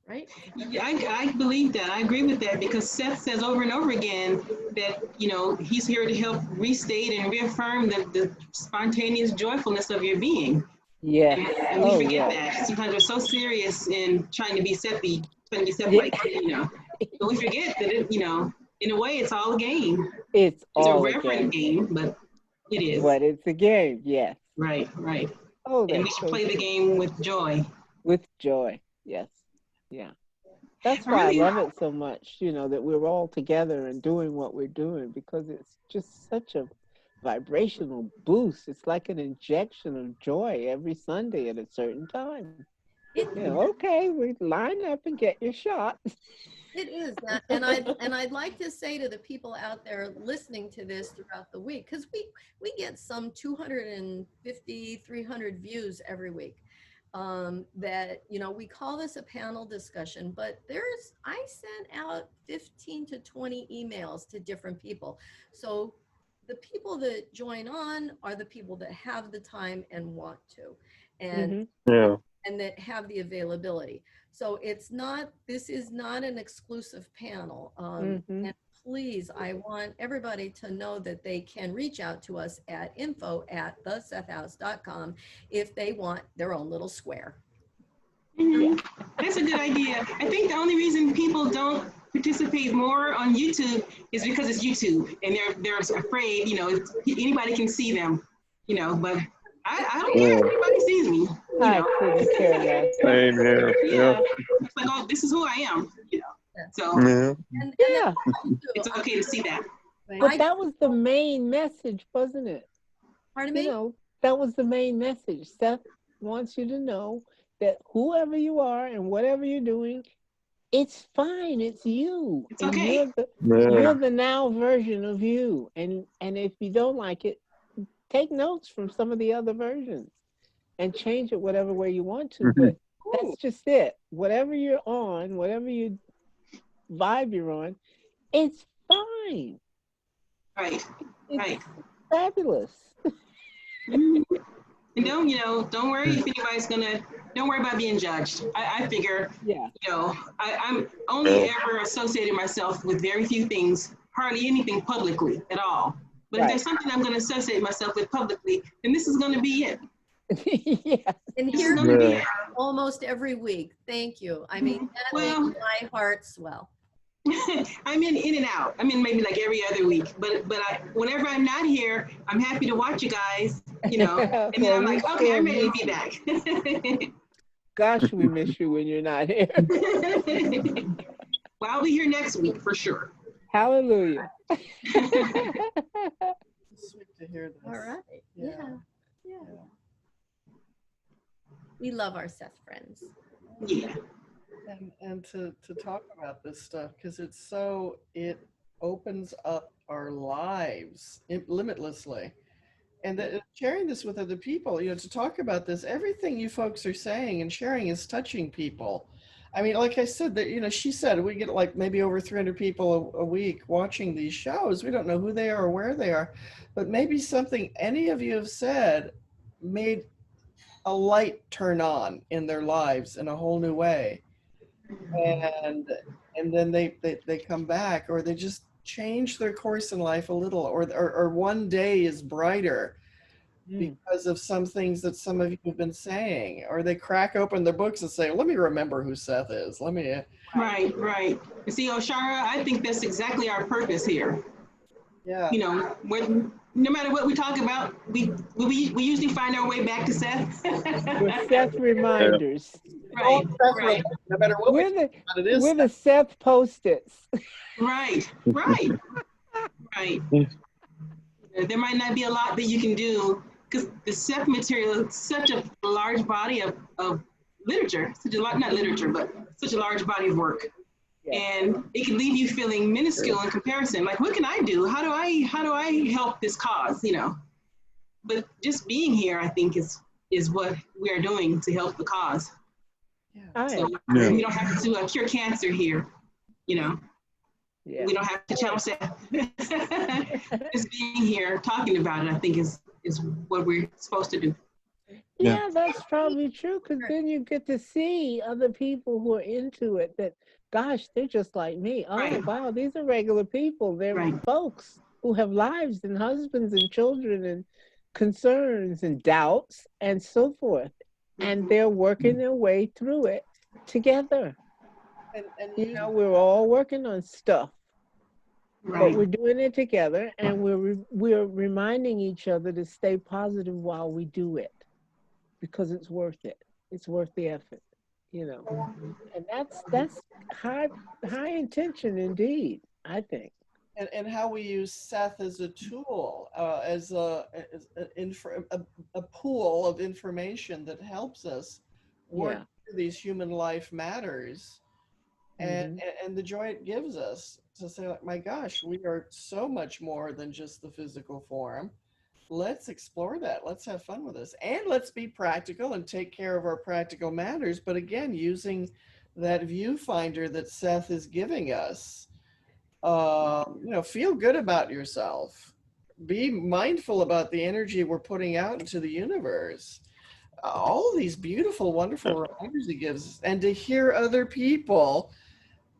Right? Yeah, I believe that. I agree with that because Seth says over and over again that, he's here to help restate and reaffirm the spontaneous joyfulness of your being. Yes. And we forget yes. that. Sometimes we're so serious in trying to be Sethy, Yeah. like, but we forget that, in a way, it's all a game. It's It's all a a reverent game, but it is. But it's a game, yes. Right. Oh, And we that's should so play the true. game with joy. With joy, yes. Yeah. That's I why really- I love it so much, that we're all together and doing what we're doing, because it's just such a vibrational boost. It's like an injection of joy every Sunday at a certain time. Okay, we line up and get your shot. It is that, and I'd like to say to the people out there listening to this throughout the week, because we get some 250, 300 views every week. That we call this a panel discussion, but I sent out 15 to 20 emails to different people. So the people that join on are the people that have the time and want to, and Yeah. and that have the availability. So this is not an exclusive panel. And please, I want everybody to know that they can reach out to us at info@thesethhouse.com if they want their own little square. That's a good idea. I think the only reason people don't participate more on YouTube is because it's YouTube and they're afraid, anybody can see them, but I don't care if anybody sees me. I couldn't care less. Same here. Yeah. It's like, oh, this is who I am. So Yeah. And Yeah. it's okay to see that. But that was the main message, wasn't it? Pardon me? That was the main message. Seth wants you to know that whoever you are and whatever you're doing, it's fine. It's you. It's okay. You're the now version of you. And if you don't like it, take notes from some of the other versions and change it whatever way you want to. But that's just it. Whatever you're on, whatever you vibe you're on, it's fine. Right. It's fabulous. And don't worry if anybody's don't worry about being judged. I figure, I'm only ever associated myself with very few things, hardly anything publicly at all. But if there's something I'm going to associate myself with publicly, then this is going to be it. Yes. And This is here gonna be Yeah. almost every week. Thank you. I mean, that Well- makes my heart swell. I'm in and out. I'm in maybe like every other week, but whenever I'm not here, I'm happy to watch you guys, you know. And then Well, I'm we like, okay, sure I'm ready to miss be back. Gosh, we miss you when you're not here. Well, I'll be here next week for sure. Hallelujah. Sweet to hear this. All right. Yeah. Yeah. We love our Seth friends. Yeah. And to talk about this stuff, because it opens up our lives limitlessly. And sharing this with other people, to talk about this, everything you folks are saying and sharing is touching people. I mean, like I said, that she said we get like maybe over 300 people a week watching these shows. We don't know who they are or where they are, but maybe something any of you have said made a light turn on in their lives in a whole new way. And then they come back, or they just change their course in life a little, or one day is brighter because of some things that some of you have been saying, or they crack open their books and say, let me remember who Seth is. Let me. Right. You see, Oshara, I think that's exactly our purpose here. Yeah. No matter what we talk about, we usually find our way back to Seth. We're Seth reminders. Right. No matter what We're it is. the Seth Post-its. Right. There might not be a lot that you can do because the Seth material is such a large body of literature, not literature, but such a large body of work. Yeah. And it can leave you feeling minuscule in comparison. Like, what can I do? How do I help this cause? But just being here, I think, is what we are doing to help the cause. Yeah. So we don't have to cure cancer here. Yeah. We don't have to channel Seth. Just being here, talking about it, I think is what we're supposed to do. Yeah, that's probably true, because then you get to see other people who are into it that, gosh, they're just like me. Oh, wow, these are regular people. They're folks who have lives and husbands and children and concerns and doubts and so forth. And they're working their way through it together. And we're all working on stuff. But we're doing it together, and we're reminding each other to stay positive while we do it, because it's worth it. It's worth the effort, And that's high intention indeed, I think. And how we use Seth as a tool, as a pool of information that helps us work through these human life matters, and the joy it gives us to say, like, my gosh, we are so much more than just the physical form. Let's explore that. Let's have fun with this, and let's be practical and take care of our practical matters. But again, using that viewfinder that Seth is giving us. Feel good about yourself. Be mindful about the energy we're putting out into the universe. All these beautiful, wonderful reminders he gives us, and to hear other people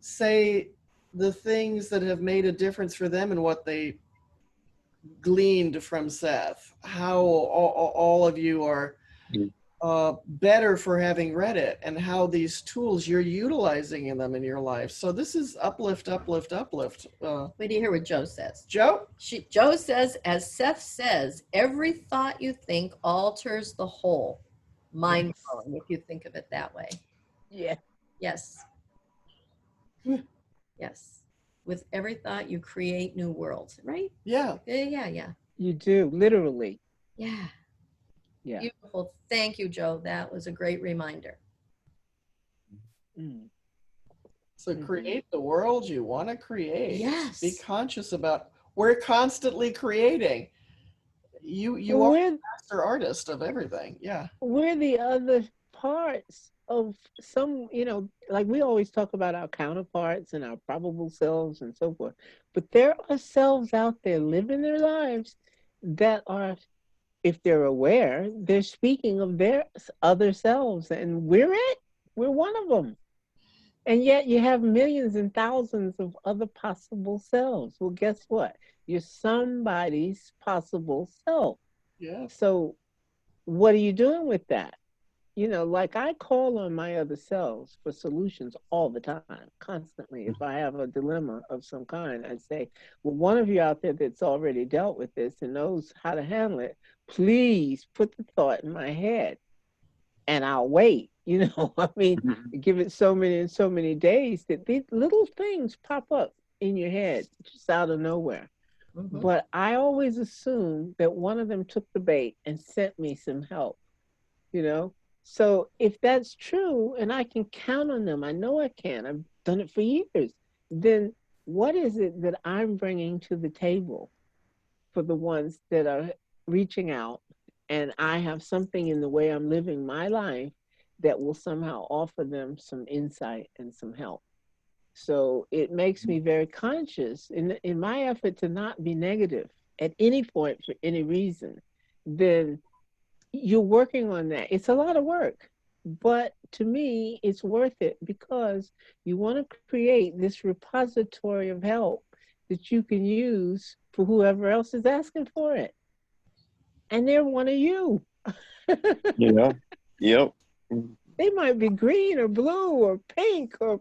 say the things that have made a difference for them and what they gleaned from Seth. How all of you are better for having read it, and how these tools you're utilizing in them in your life. So this is uplift. Wait do you hear what Joe says? Joe? Joe says, as Seth says, every thought you think alters the whole. Mind-blowing, if you think of it that way. Yeah. Yes. Yes. With every thought, you create new worlds, right? Yeah. Yeah. You do, literally. Yeah. Yeah. Beautiful. Thank you, Joe. That was a great reminder. So create the world you want to create. Yes. Be conscious about, we're constantly creating. You are the master artist of everything. Yeah. We're the other parts of some, like we always talk about our counterparts and our probable selves and so forth. But there are selves out there living their lives that are, if they're aware, they're speaking of their other selves, and we're one of them. And yet you have millions and thousands of other possible selves. Well, guess what? You're somebody's possible self. Yeah. So what are you doing with that? You know, like I call on my other selves for solutions all the time, constantly. If I have a dilemma of some kind, I say, well, one of you out there that's already dealt with this and knows how to handle it, please put the thought in my head and I'll wait. You know, I mean, give it so many and so many days that these little things pop up in your head just out of nowhere. Mhm. But I always assume that one of them took the bait and sent me some help, you know? So if that's true and I can count on them, I know I can, I've done it for years, then what is it that I'm bringing to the table for the ones that are reaching out? And I have something in the way I'm living my life that will somehow offer them some insight and some help. So it makes me very conscious in my effort to not be negative at any point for any reason. Then you're working on that. It's a lot of work, but to me, it's worth it because you want to create this repository of help that you can use for whoever else is asking for it. And they're one of you. Yeah. Yep. They might be green or blue or pink or,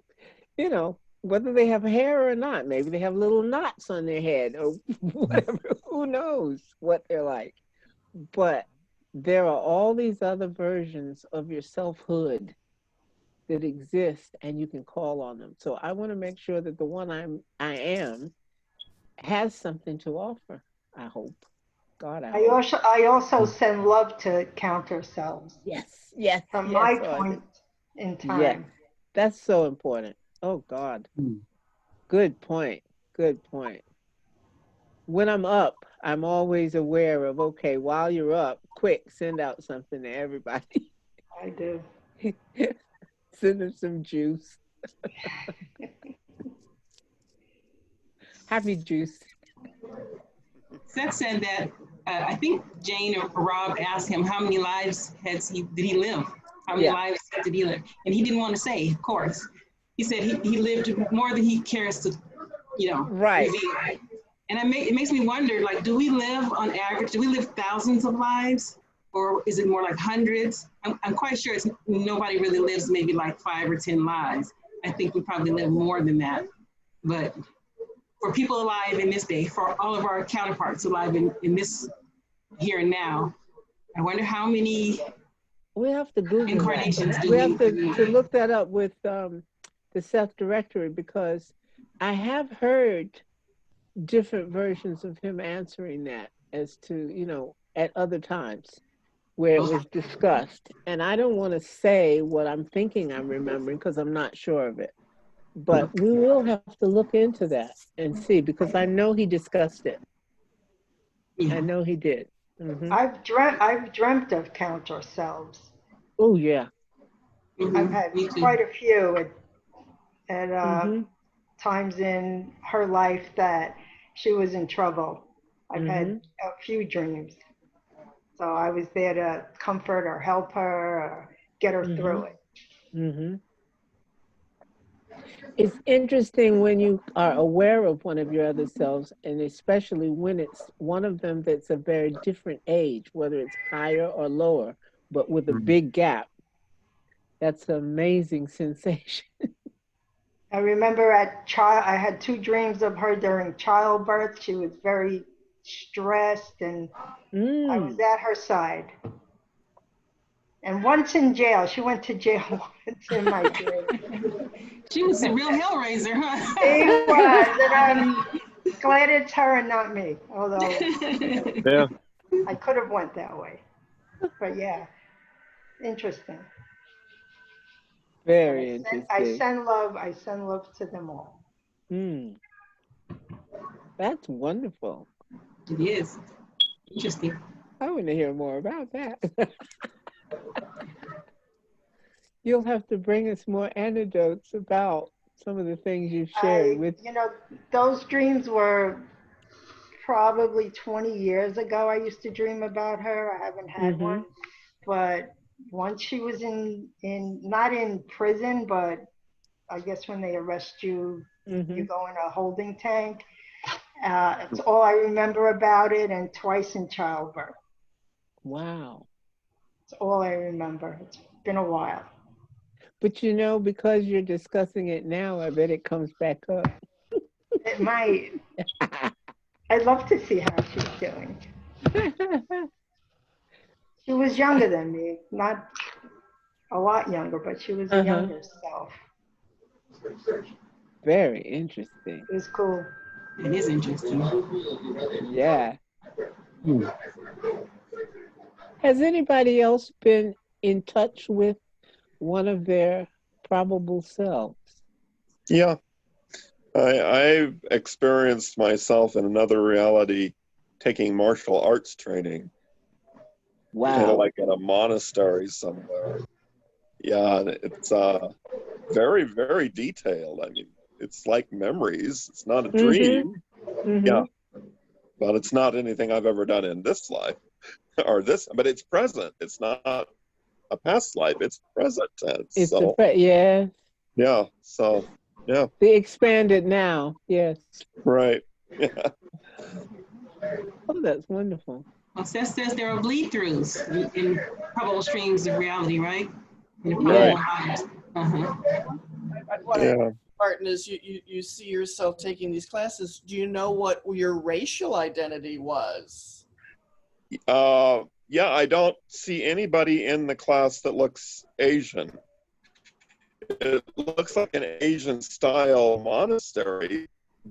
you know, whether they have hair or not. Maybe they have little knots on their head or whatever. Who knows what they're like? But there are all these other versions of your selfhood that exist and you can call on them. So I want to make sure that the one I am has something to offer. I hope. God, I hope. I also send love to counter selves Yes, yes, from yes, my Audrey. point in Yes. time. That's so important. Oh God. Good point. Good point. When I'm up, I'm always aware of, okay, while you're up, quick, send out something to everybody. I do. Send them some juice. Happy juice. Seth said that I think Jane or Rob asked him how many lives did he live? How many Yeah. lives did he live? And he didn't want to say, of course. He said he lived more than he cares to, Right. reveal. And it makes me wonder, like, do we live on average? Do we live thousands of lives, or is it more like hundreds? I'm quite sure nobody really lives maybe like 5 or 10 lives. I think we probably live more than that. But for people alive in this day, for all of our counterparts alive in this here and now, I wonder how many We have to Google incarnations that. do We have to we look that up with the Seth directory because I have heard different versions of him answering that as to, at other times where it was discussed. And I don't want to say what I'm thinking I'm remembering because I'm not sure of it. But we will have to look into that and see because I know he discussed it. Yeah. I know he did. Mm-hmm. I've dreamt of counter selves. Oh yeah. I've had quite a few at Mm-hmm. times in her life that she was in trouble. I've Mm-hmm. had a few dreams. So I was there to comfort or help her or get her through it. Mm-hmm. It's interesting when you are aware of one of your other selves, and especially when it's one of them that's a very different age, whether it's higher or lower, but with a big gap. That's an amazing sensation. I remember I had 2 dreams of her during childbirth. She was very stressed and I was at her side. And once in jail, she went to jail once in my dream. She was a real hellraiser, huh? She was, and I'm glad it's her and not me. Although Yeah. I could have went that way, but yeah, interesting. Very I interesting. send love. I send love to them all. That's wonderful. It is. Interesting. I want to hear more about that. You'll have to bring us more anecdotes about some of the things you've shared with. Those dreams were probably 20 years ago. I used to dream about her. I haven't had one, but once she was not in prison, but I guess when they arrest you, you go in a holding tank. It's all I remember about it, and twice in childbirth. Wow. That's all I remember. It's been a while. But you know, because you're discussing it now, I bet it comes back up. It might. I'd love to see how she's doing. She was younger than me, not a lot younger, but she was a younger self. Very interesting. It was cool. It is interesting. Yeah. Has anybody else been in touch with one of their probable selves? Yeah. I've experienced myself in another reality taking martial arts training. Wow. Kind of like in a monastery somewhere. Yeah, it's very, very detailed. I mean, it's like memories. It's not a dream. Yeah. But it's not anything I've ever done in this life or this, but it's present. It's not a past life. It's present tense. It's so, yeah. Yeah. So, yeah. The expanded now. Yes. Right. Yeah. Oh, that's wonderful. Well, Seth says there are bleed-throughs in probable streams of reality, right? Right. Yeah. Martin, is you see yourself taking these classes. Do you know what your racial identity was? Yeah, I don't see anybody in the class that looks Asian. It looks like an Asian style monastery,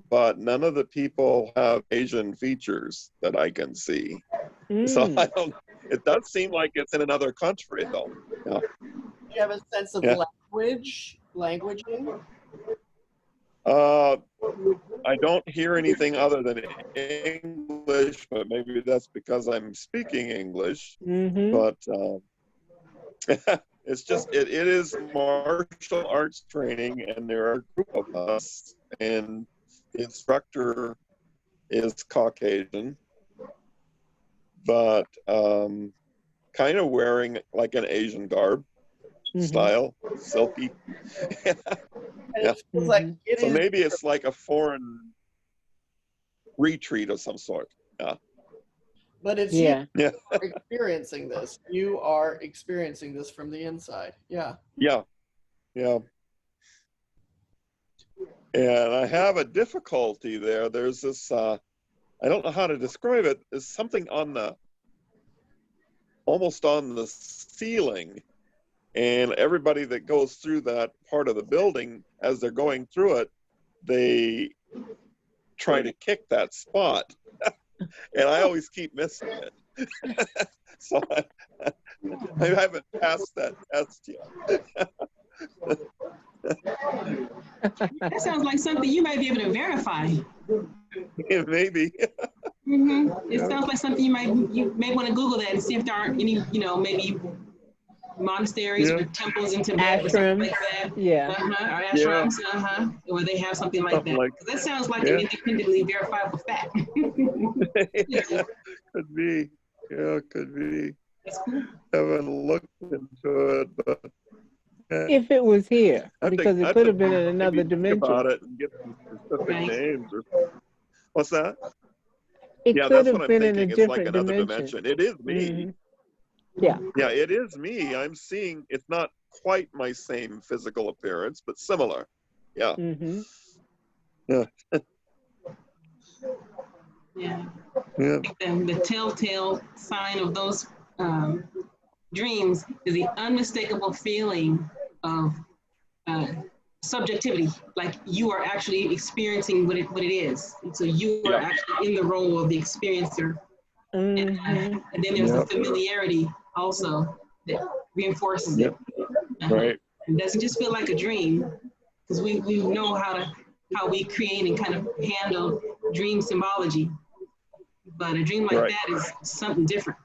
but none of the people have Asian features that I can see. So I don't, it does seem like it's in another country though. Yeah. Do you have a sense of languaging? I don't hear anything other than English, but maybe that's because I'm speaking English. But it's just, it is martial arts training, and there are a group of us, and the instructor is Caucasian, but kind of wearing like an Asian garb style, silky. Yeah. So maybe it's like a foreign retreat of some sort. Yeah. But it's you experiencing this. You are experiencing this from the inside. Yeah. Yeah. Yeah. And I have a difficulty there. There's this, I don't know how to describe it. There's something on the, almost on the ceiling. And everybody that goes through that part of the building, as they're going through it, they try to kick that spot. And I always keep missing it. So I haven't passed that test yet. That sounds like something you might be able to verify. Yeah, maybe. It sounds like something you may want to Google that and see if there aren't any, maybe monasteries or temples in Tibet or something like that. Yeah. Or ashrams, where they have something like that. That sounds like an independently verifiable fact. Yeah, could be. Yeah, could be. Haven't looked into it, but if it was here, because it could have been in another dimension. About it and get some specific names or what's that? It could have been in a it's different like another dimension. It is me. Yeah. Yeah, it is me. I'm seeing, it's not quite my same physical appearance, but similar. Yeah. Yeah. Yeah. And the telltale sign of those dreams is the unmistakable feeling of subjectivity, like you are actually experiencing what it is. And so you are actually in the role of the experiencer. And then there's the familiarity also that reinforces it. Right. It doesn't just feel like a dream, because we know how we create and kind of handle dream symbology. But a dream like that is something different.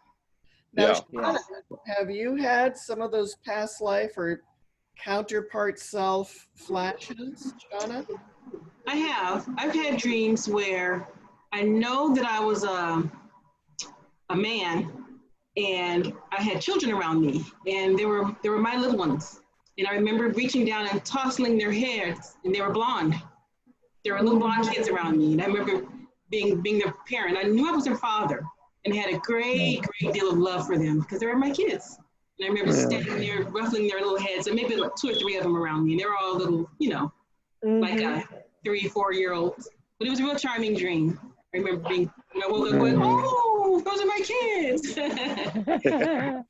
Now, Shauna, have you had some of those past life or counterpart self flashes, Shauna? I have. I've had dreams where I know that I was a man and I had children around me, and they were my little ones. And I remember reaching down and tousling their hair, and they were blonde. There were little blonde kids around me, and I remember being their parent. I knew I was their father, and had a great deal of love for them because they were my kids. And I remember standing there ruffling their little heads, and maybe like 2 or 3 of them around me. And they were all little, like a 3 or 4 year olds. But it was a real charming dream. I remember when I woke up going, oh, those are my kids.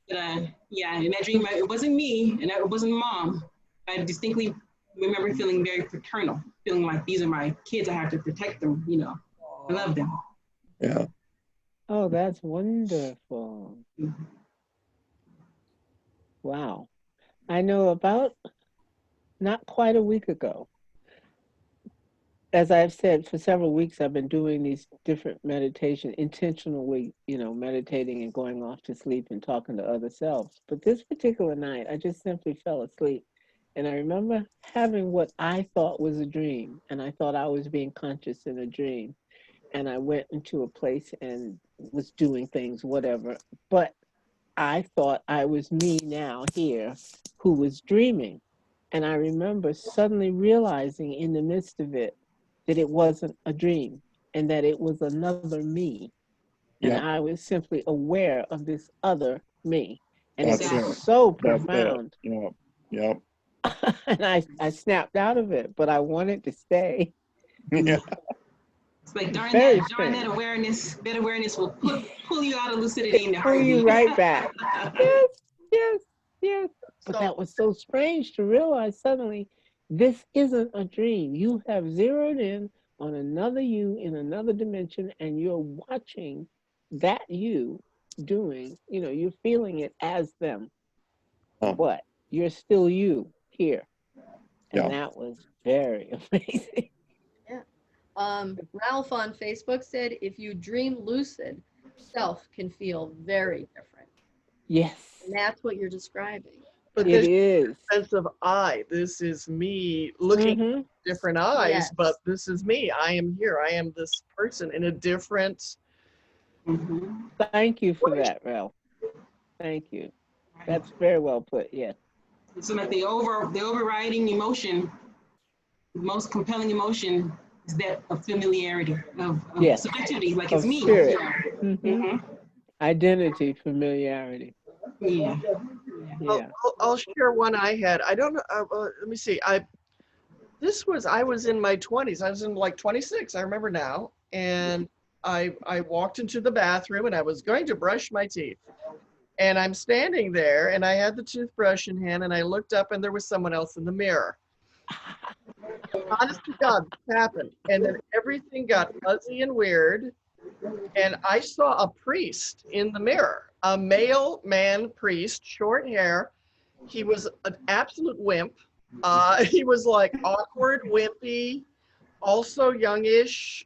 But, yeah, in that dream, it wasn't me, and it wasn't mom. I distinctly remember feeling very fraternal, feeling like these are my kids. I have to protect them. I love them. Yeah. Oh, that's wonderful. Wow. I know about not quite a week ago, as I've said, for several weeks, I've been doing these different meditation, intentionally, meditating and going off to sleep and talking to other selves. But this particular night, I just simply fell asleep. And I remember having what I thought was a dream. And I thought I was being conscious in a dream. And I went into a place and was doing things, whatever. But I thought I was me now here who was dreaming. And I remember suddenly realizing in the midst of it that it wasn't a dream and that it was another me. And I was simply aware of this other me. And it was so profound. Yeah. And I snapped out of it, but I wanted to stay. Yeah. It's like darn that awareness will pull you out of lucidity and pull you right back. Yes. But that was so strange to realize suddenly this isn't a dream. You have zeroed in on another you in another dimension, and you're watching that you doing, you're feeling it as them. But you're still you here. And that was very amazing. Yeah. Ralph on Facebook said, if you dream lucid, self can feel very different. Yes. And that's what you're describing. But it is sense of I. This is me looking at different eyes, but this is me. I am here. I am this person in a different. Thank you for that, Ralph. Thank you. That's very well put. Yes. So like the overriding emotion, the most compelling emotion is that of familiarity, of subjectivity, like it's me. Spirit. Identity, familiarity. Yeah. I'll share one I had. I don't know. Let me see. I was in my 20s. I was in like 26. I remember now. And I walked into the bathroom and I was going to brush my teeth. And I'm standing there and I had the toothbrush in hand and I looked up and there was someone else in the mirror. Honest to God, this happened. And then everything got fuzzy and weird. And I saw a priest in the mirror, a male man priest, short hair. He was an absolute wimp. He was like awkward, wimpy, also youngish,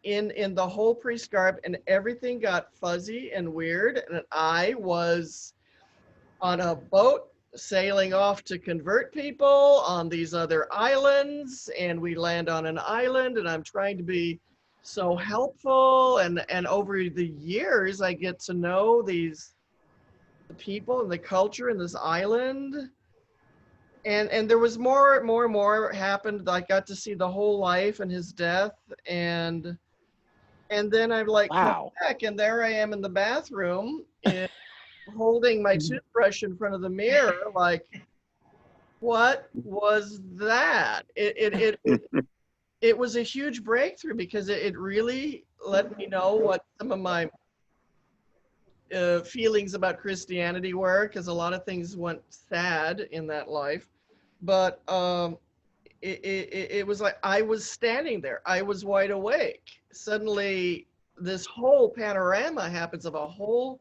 in the whole priest garb, and everything got fuzzy and weird. And I was on a boat sailing off to convert people on these other islands, and we land on an island, and I'm trying to be so helpful, and over the years I get to know the people and the culture in this island, and there was more happened. I got to see the whole life and his death, and then I'm like, wow. Come back, and there I am in the bathroom and holding my toothbrush in front of the mirror, like, what was that? It was a huge breakthrough because it really let me know what some of my feelings about Christianity were, because a lot of things went sad in that life. But it was like I was standing there. I was wide awake. Suddenly, this whole panorama happens of a whole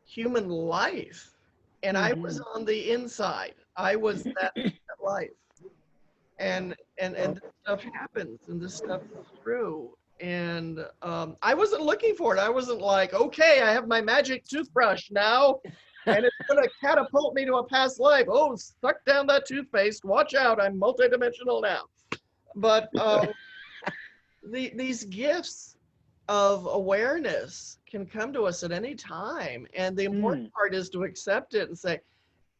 human life. And I was on the inside. I was that life. And this stuff happens, and this stuff is true. And I wasn't looking for it. I wasn't like, okay, I have my magic toothbrush now, and it's gonna catapult me to a past life. Oh, suck down that toothpaste. Watch out, I'm multidimensional now. But these gifts of awareness can come to us at any time. And the important part is to accept it and say,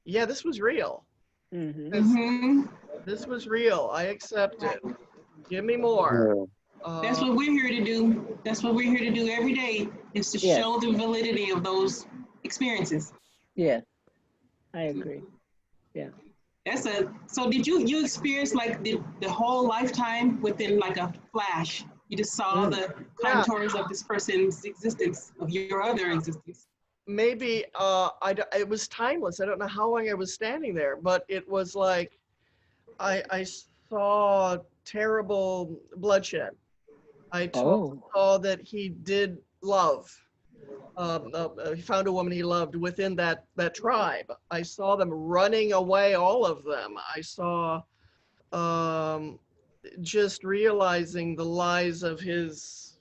yeah, this was real. This was real. I accept it. Give me more. That's what we're here to do. That's what we're here to do every day, is to show the validity of those experiences. Yes. I agree. Yeah. So did you experience like the whole lifetime within like a flash? You just saw the contours of this person's existence, of your other existence. Maybe it was timeless. I don't know how long I was standing there, but it was like I saw terrible bloodshed. I saw that he did love. He found a woman he loved within that tribe. I saw them running away, all of them. I saw just realizing the lies of his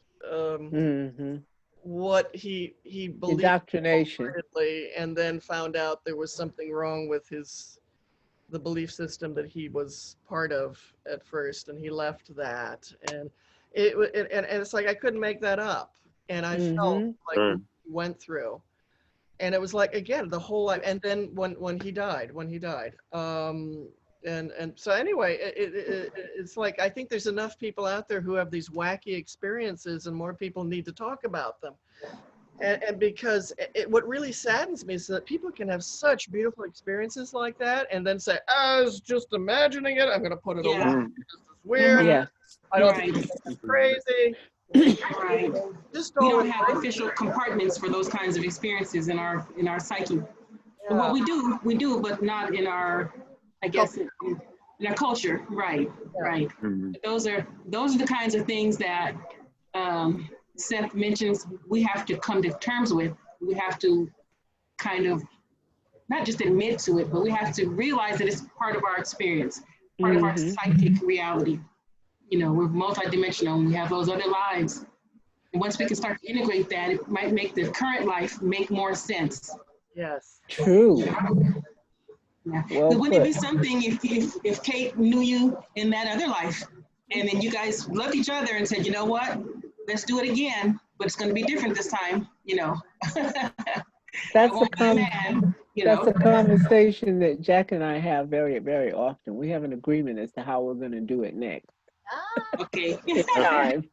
what he believed indoctrination, wholeheartedly, and then found out there was something wrong with the belief system that he was part of at first, and he left that, and and it's like I couldn't make that up, and I felt like what he went through, and it was like, again, the whole life. And then when he died, and so anyway, it's like I think there's enough people out there who have these wacky experiences, and more people need to talk about them. And because what really saddens me is that people can have such beautiful experiences like that, and then say, "I was just imagining it. I'm going to put it away. This is weird. Yeah. I don't think it's crazy." Right. Just we don't have official compartments for those kinds of experiences in our psyche. But what we do, but not in our, I guess, in our culture. Right. Right. Those are the kinds of things that Seth mentions we have to come to terms with. We have to kind of not just admit to it, but we have to realize that it's part of our experience, part of our psychic reality. You know, we're multidimensional and we have those other lives. And once we can start to integrate that, it might make the current life make more sense. Yes. True. Yeah. Well, wouldn't it be something if Kate knew you in that other life, and then you guys loved each other and said, you know what, let's do it again, but it's going to be different this time, you know. That's a conversation that Jack and I have very, very often. We have an agreement as to how we're going to do it next. Okay. Time.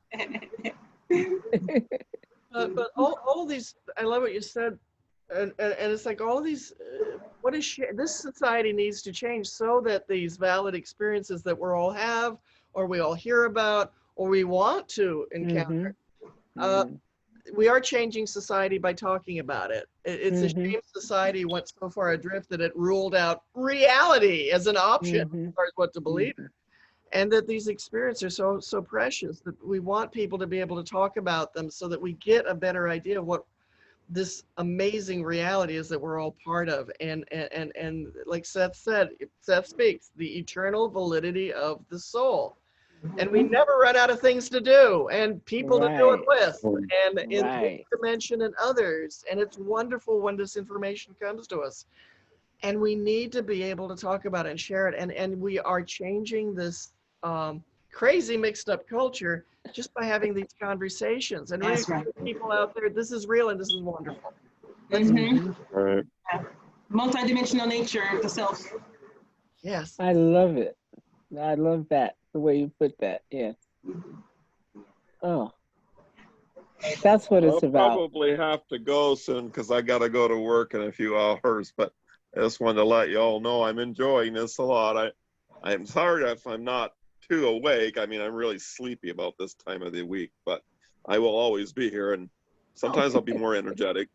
But all these, I love what you said, and it's like all these, this society needs to change so that these valid experiences that we all have, or we all hear about, or we want to encounter, we are changing society by talking about it. It's a shame society went so far adrift that it ruled out reality as an option as far as what to believe in. And that these experiences are so precious that we want people to be able to talk about them so that we get a better idea of what this amazing reality is that we're all part of. And like Seth said, Seth speaks, the eternal validity of the soul. And we never run out of things to do and people to do it with, and in this dimension and others. And it's wonderful when this information comes to us. And we need to be able to talk about it and share it. And we are changing this crazy mixed up culture just by having these conversations. And really people out there, this is real and this is wonderful. Right. Multidimensional nature of the self. Yes. I love it. I love that, the way you put that. Yeah. Oh. That's what it's about. I'll probably have to go soon because I got to go to work in a few hours, but I just wanted to let you all know I'm enjoying this a lot. I'm sorry if I'm not too awake. I mean, I'm really sleepy about this time of the week, but I will always be here, and sometimes I'll be more energetic.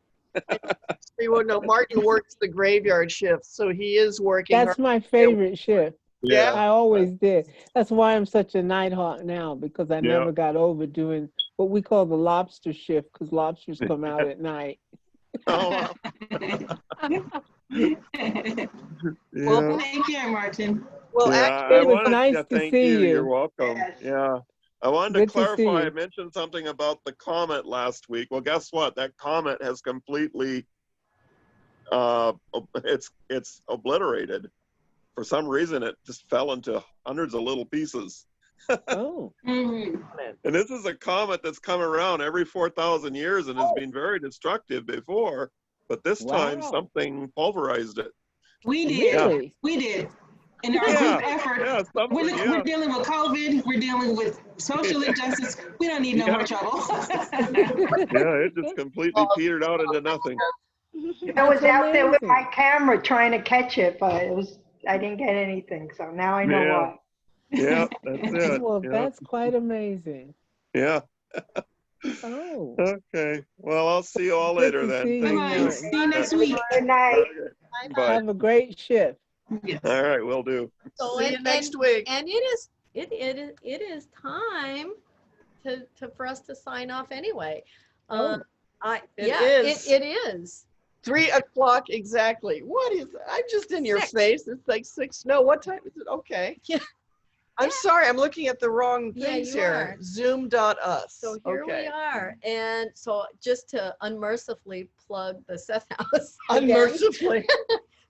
Well, no, Martin works the graveyard shift, so he is working. That's my favorite shift. Yeah. I always did. That's why I'm such a nighthawk now, because I never got over doing what we call the lobster shift, because lobsters come out at night. Oh, Well, take care, Martin. Well, actually, it was nice to see you. You're welcome. Yes. Yeah. I wanted Good to clarify, see I mentioned something about the comet last week. Well, guess what? That comet has completely, it's obliterated. For some reason, it just fell into hundreds of little pieces. Oh. And this is a comet that's come around every 4,000 years and has been very destructive before, but this time something pulverized it. We did. Really? We did. In our group effort, we're dealing with COVID, we're dealing with social injustice. We don't need no more trouble. Yeah, it just completely petered out into nothing. I was That's out there with my amazing. camera trying to catch it, but I didn't get anything. So now I know Yeah. why. Yeah, that's it. Well, Yeah. that's quite amazing. Yeah. Oh, Okay. Well, I'll see you all good later to then. see Bye you, Thank bye. you. Martin. See you next week. Good night. Okay. Bye. Have a great shift. Yes. All right, will do. So, See you next week. And it is time for us to sign off anyway. Oh. It is. It is. 3 o'clock exactly. What is, I'm just in your 6. face. It's like 6. No, what time is it? Okay. Yeah. I'm sorry, I'm looking at the wrong Yeah, things you here. are. Zoom.us. So here we Okay. are. And so just to unmercifully plug the Seth House again. Unmercifully.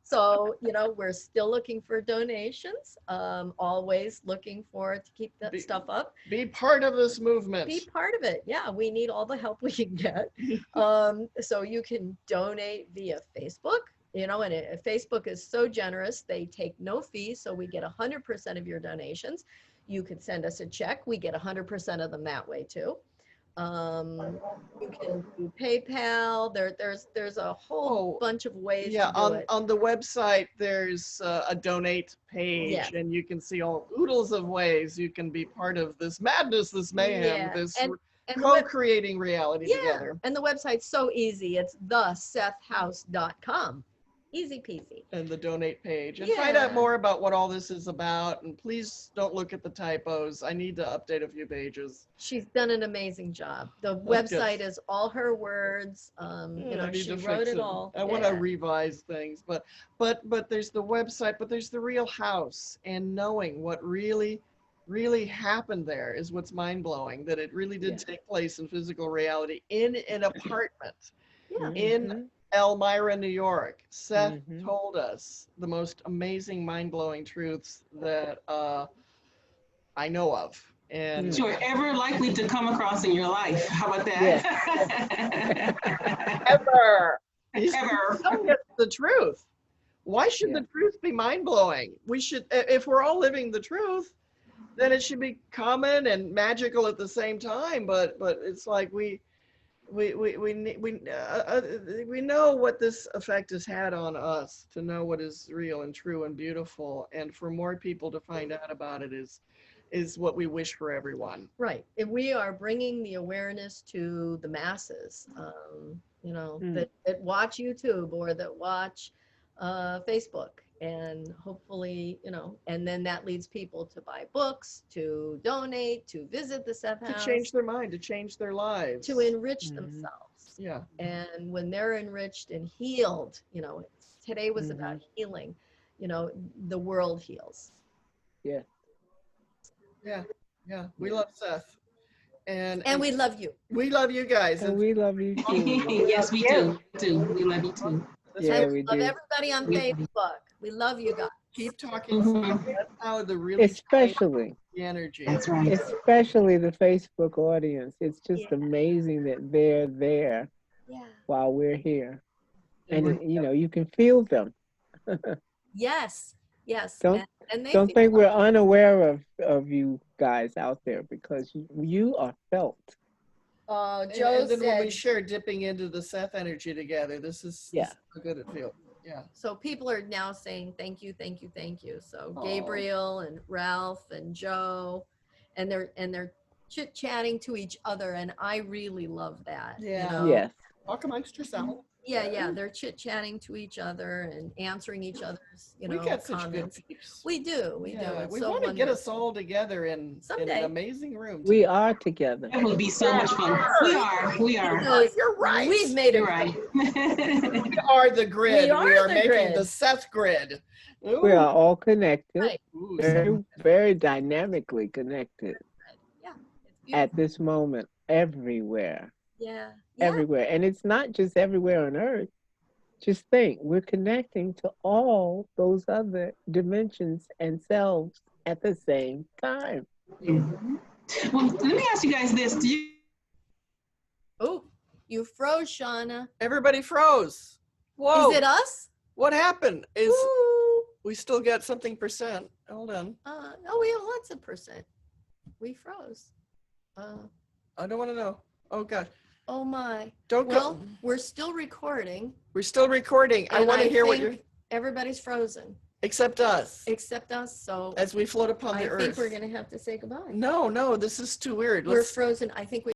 So, we're still looking for donations, always looking for to keep that stuff up. Be part of this movement. Be part of it. Yeah, we need all the help we can get. So you can donate via Facebook, and Facebook is so generous. They take no fee, so we get 100% of your donations. You could send us a check. We get 100% of them that way too. You can do PayPal. There's a whole bunch of ways Yeah, to do it. on the website, there's a donate page, Yeah. and you can see all oodles of ways you can be part of this madness, this mayhem, Yeah, this and the web- co-creating reality together. and the website's so easy. It's thesethhouse.com. Easy peasy. And the donate page, and find out Yeah. more about what all this is about. And please don't look at the typos. I need to update a few pages. She's done an amazing job. The That's website good. is all her words. I need She to wrote fix it all. I want to Yeah. revise things, but there's the website, but there's the real house, and knowing what really happened there is what's mind blowing. That it really did take place in physical reality in an apartment Yeah. in Elmira, New York. Seth Mhm. told us the most amazing, mind blowing truths that I know of. And That you are ever likely to come across in your life. How about that? ever. He's Ever. telling us the truth. Why should Yeah. the truth be mind blowing? We should, if we're all living the truth, then it should be common and magical at the same time. But it's like we know what this effect has had on us, to know what is real and true and beautiful, and for more people to find out about it is what we wish for everyone. Right. And we are bringing the awareness to the masses, that watch YouTube or that watch Facebook. And hopefully, and then that leads people to buy books, to donate, to visit the Seth To House, change their mind, to change their lives. to enrich Mhm. themselves. Yeah. And when they're enriched and healed, today was about healing, the world heals. Yeah. Yeah. Yeah. We love Seth. And we love you. we love you guys. And we love you too. Yes, we do. We love you too. Yeah, we Love do. everybody on We- Facebook. We love you guys. Keep talking. Mhm. That's how the really Especially, the energy. That's right. especially the Facebook audience. It's just Yeah. amazing that they're there Yeah. while we're here. And And, you can feel them. Yes. Yes. Don't- and they Don't feel think we're unaware of you guys out there, because you are felt. Joe and then when we said, share dipping into the Seth energy together, this is how good it feels. Yeah. so people are now saying thank you, thank you, thank you. So Aw. Gabriel and Ralph and Joe, and they're chit chatting to each other, and I really love that. Yeah. Yes. Talk amongst yourself. Yeah, they're chit chatting to each other and answering each other's, We got such comments. good peeps. We do. We do. Yeah, It's we so want to get us wonderful. all together in an Someday. amazing room. We are together. That would be so much fun. We are. Because You're right. We've made You're it. right. We are the grid. We are the making grid. the Seth grid. Ooh. We are all connected, Right. Ooh, very, very dynamically connected Yeah. It's at beautiful. this moment, everywhere. Yeah. Everywhere. And it's not just everywhere on earth. Just think, we're connecting to all those other dimensions and selves at the same time. Mhm. Well, let me ask you guys this. Do you Oh, you froze, Shauna. everybody froze. Whoa. Is it us? What happened? Is Woo. we still got something percent? Hold on. No, we have lots of percent. We froze. I don't want to know. Oh gosh. Oh my. Don't Well, go. we're still recording. We're still recording. I and want to hear what think you're, Everybody's frozen except us, except us. So as we float upon the I earth. think we're going to have to say goodbye. No, this is too weird. We're Let's frozen. I think we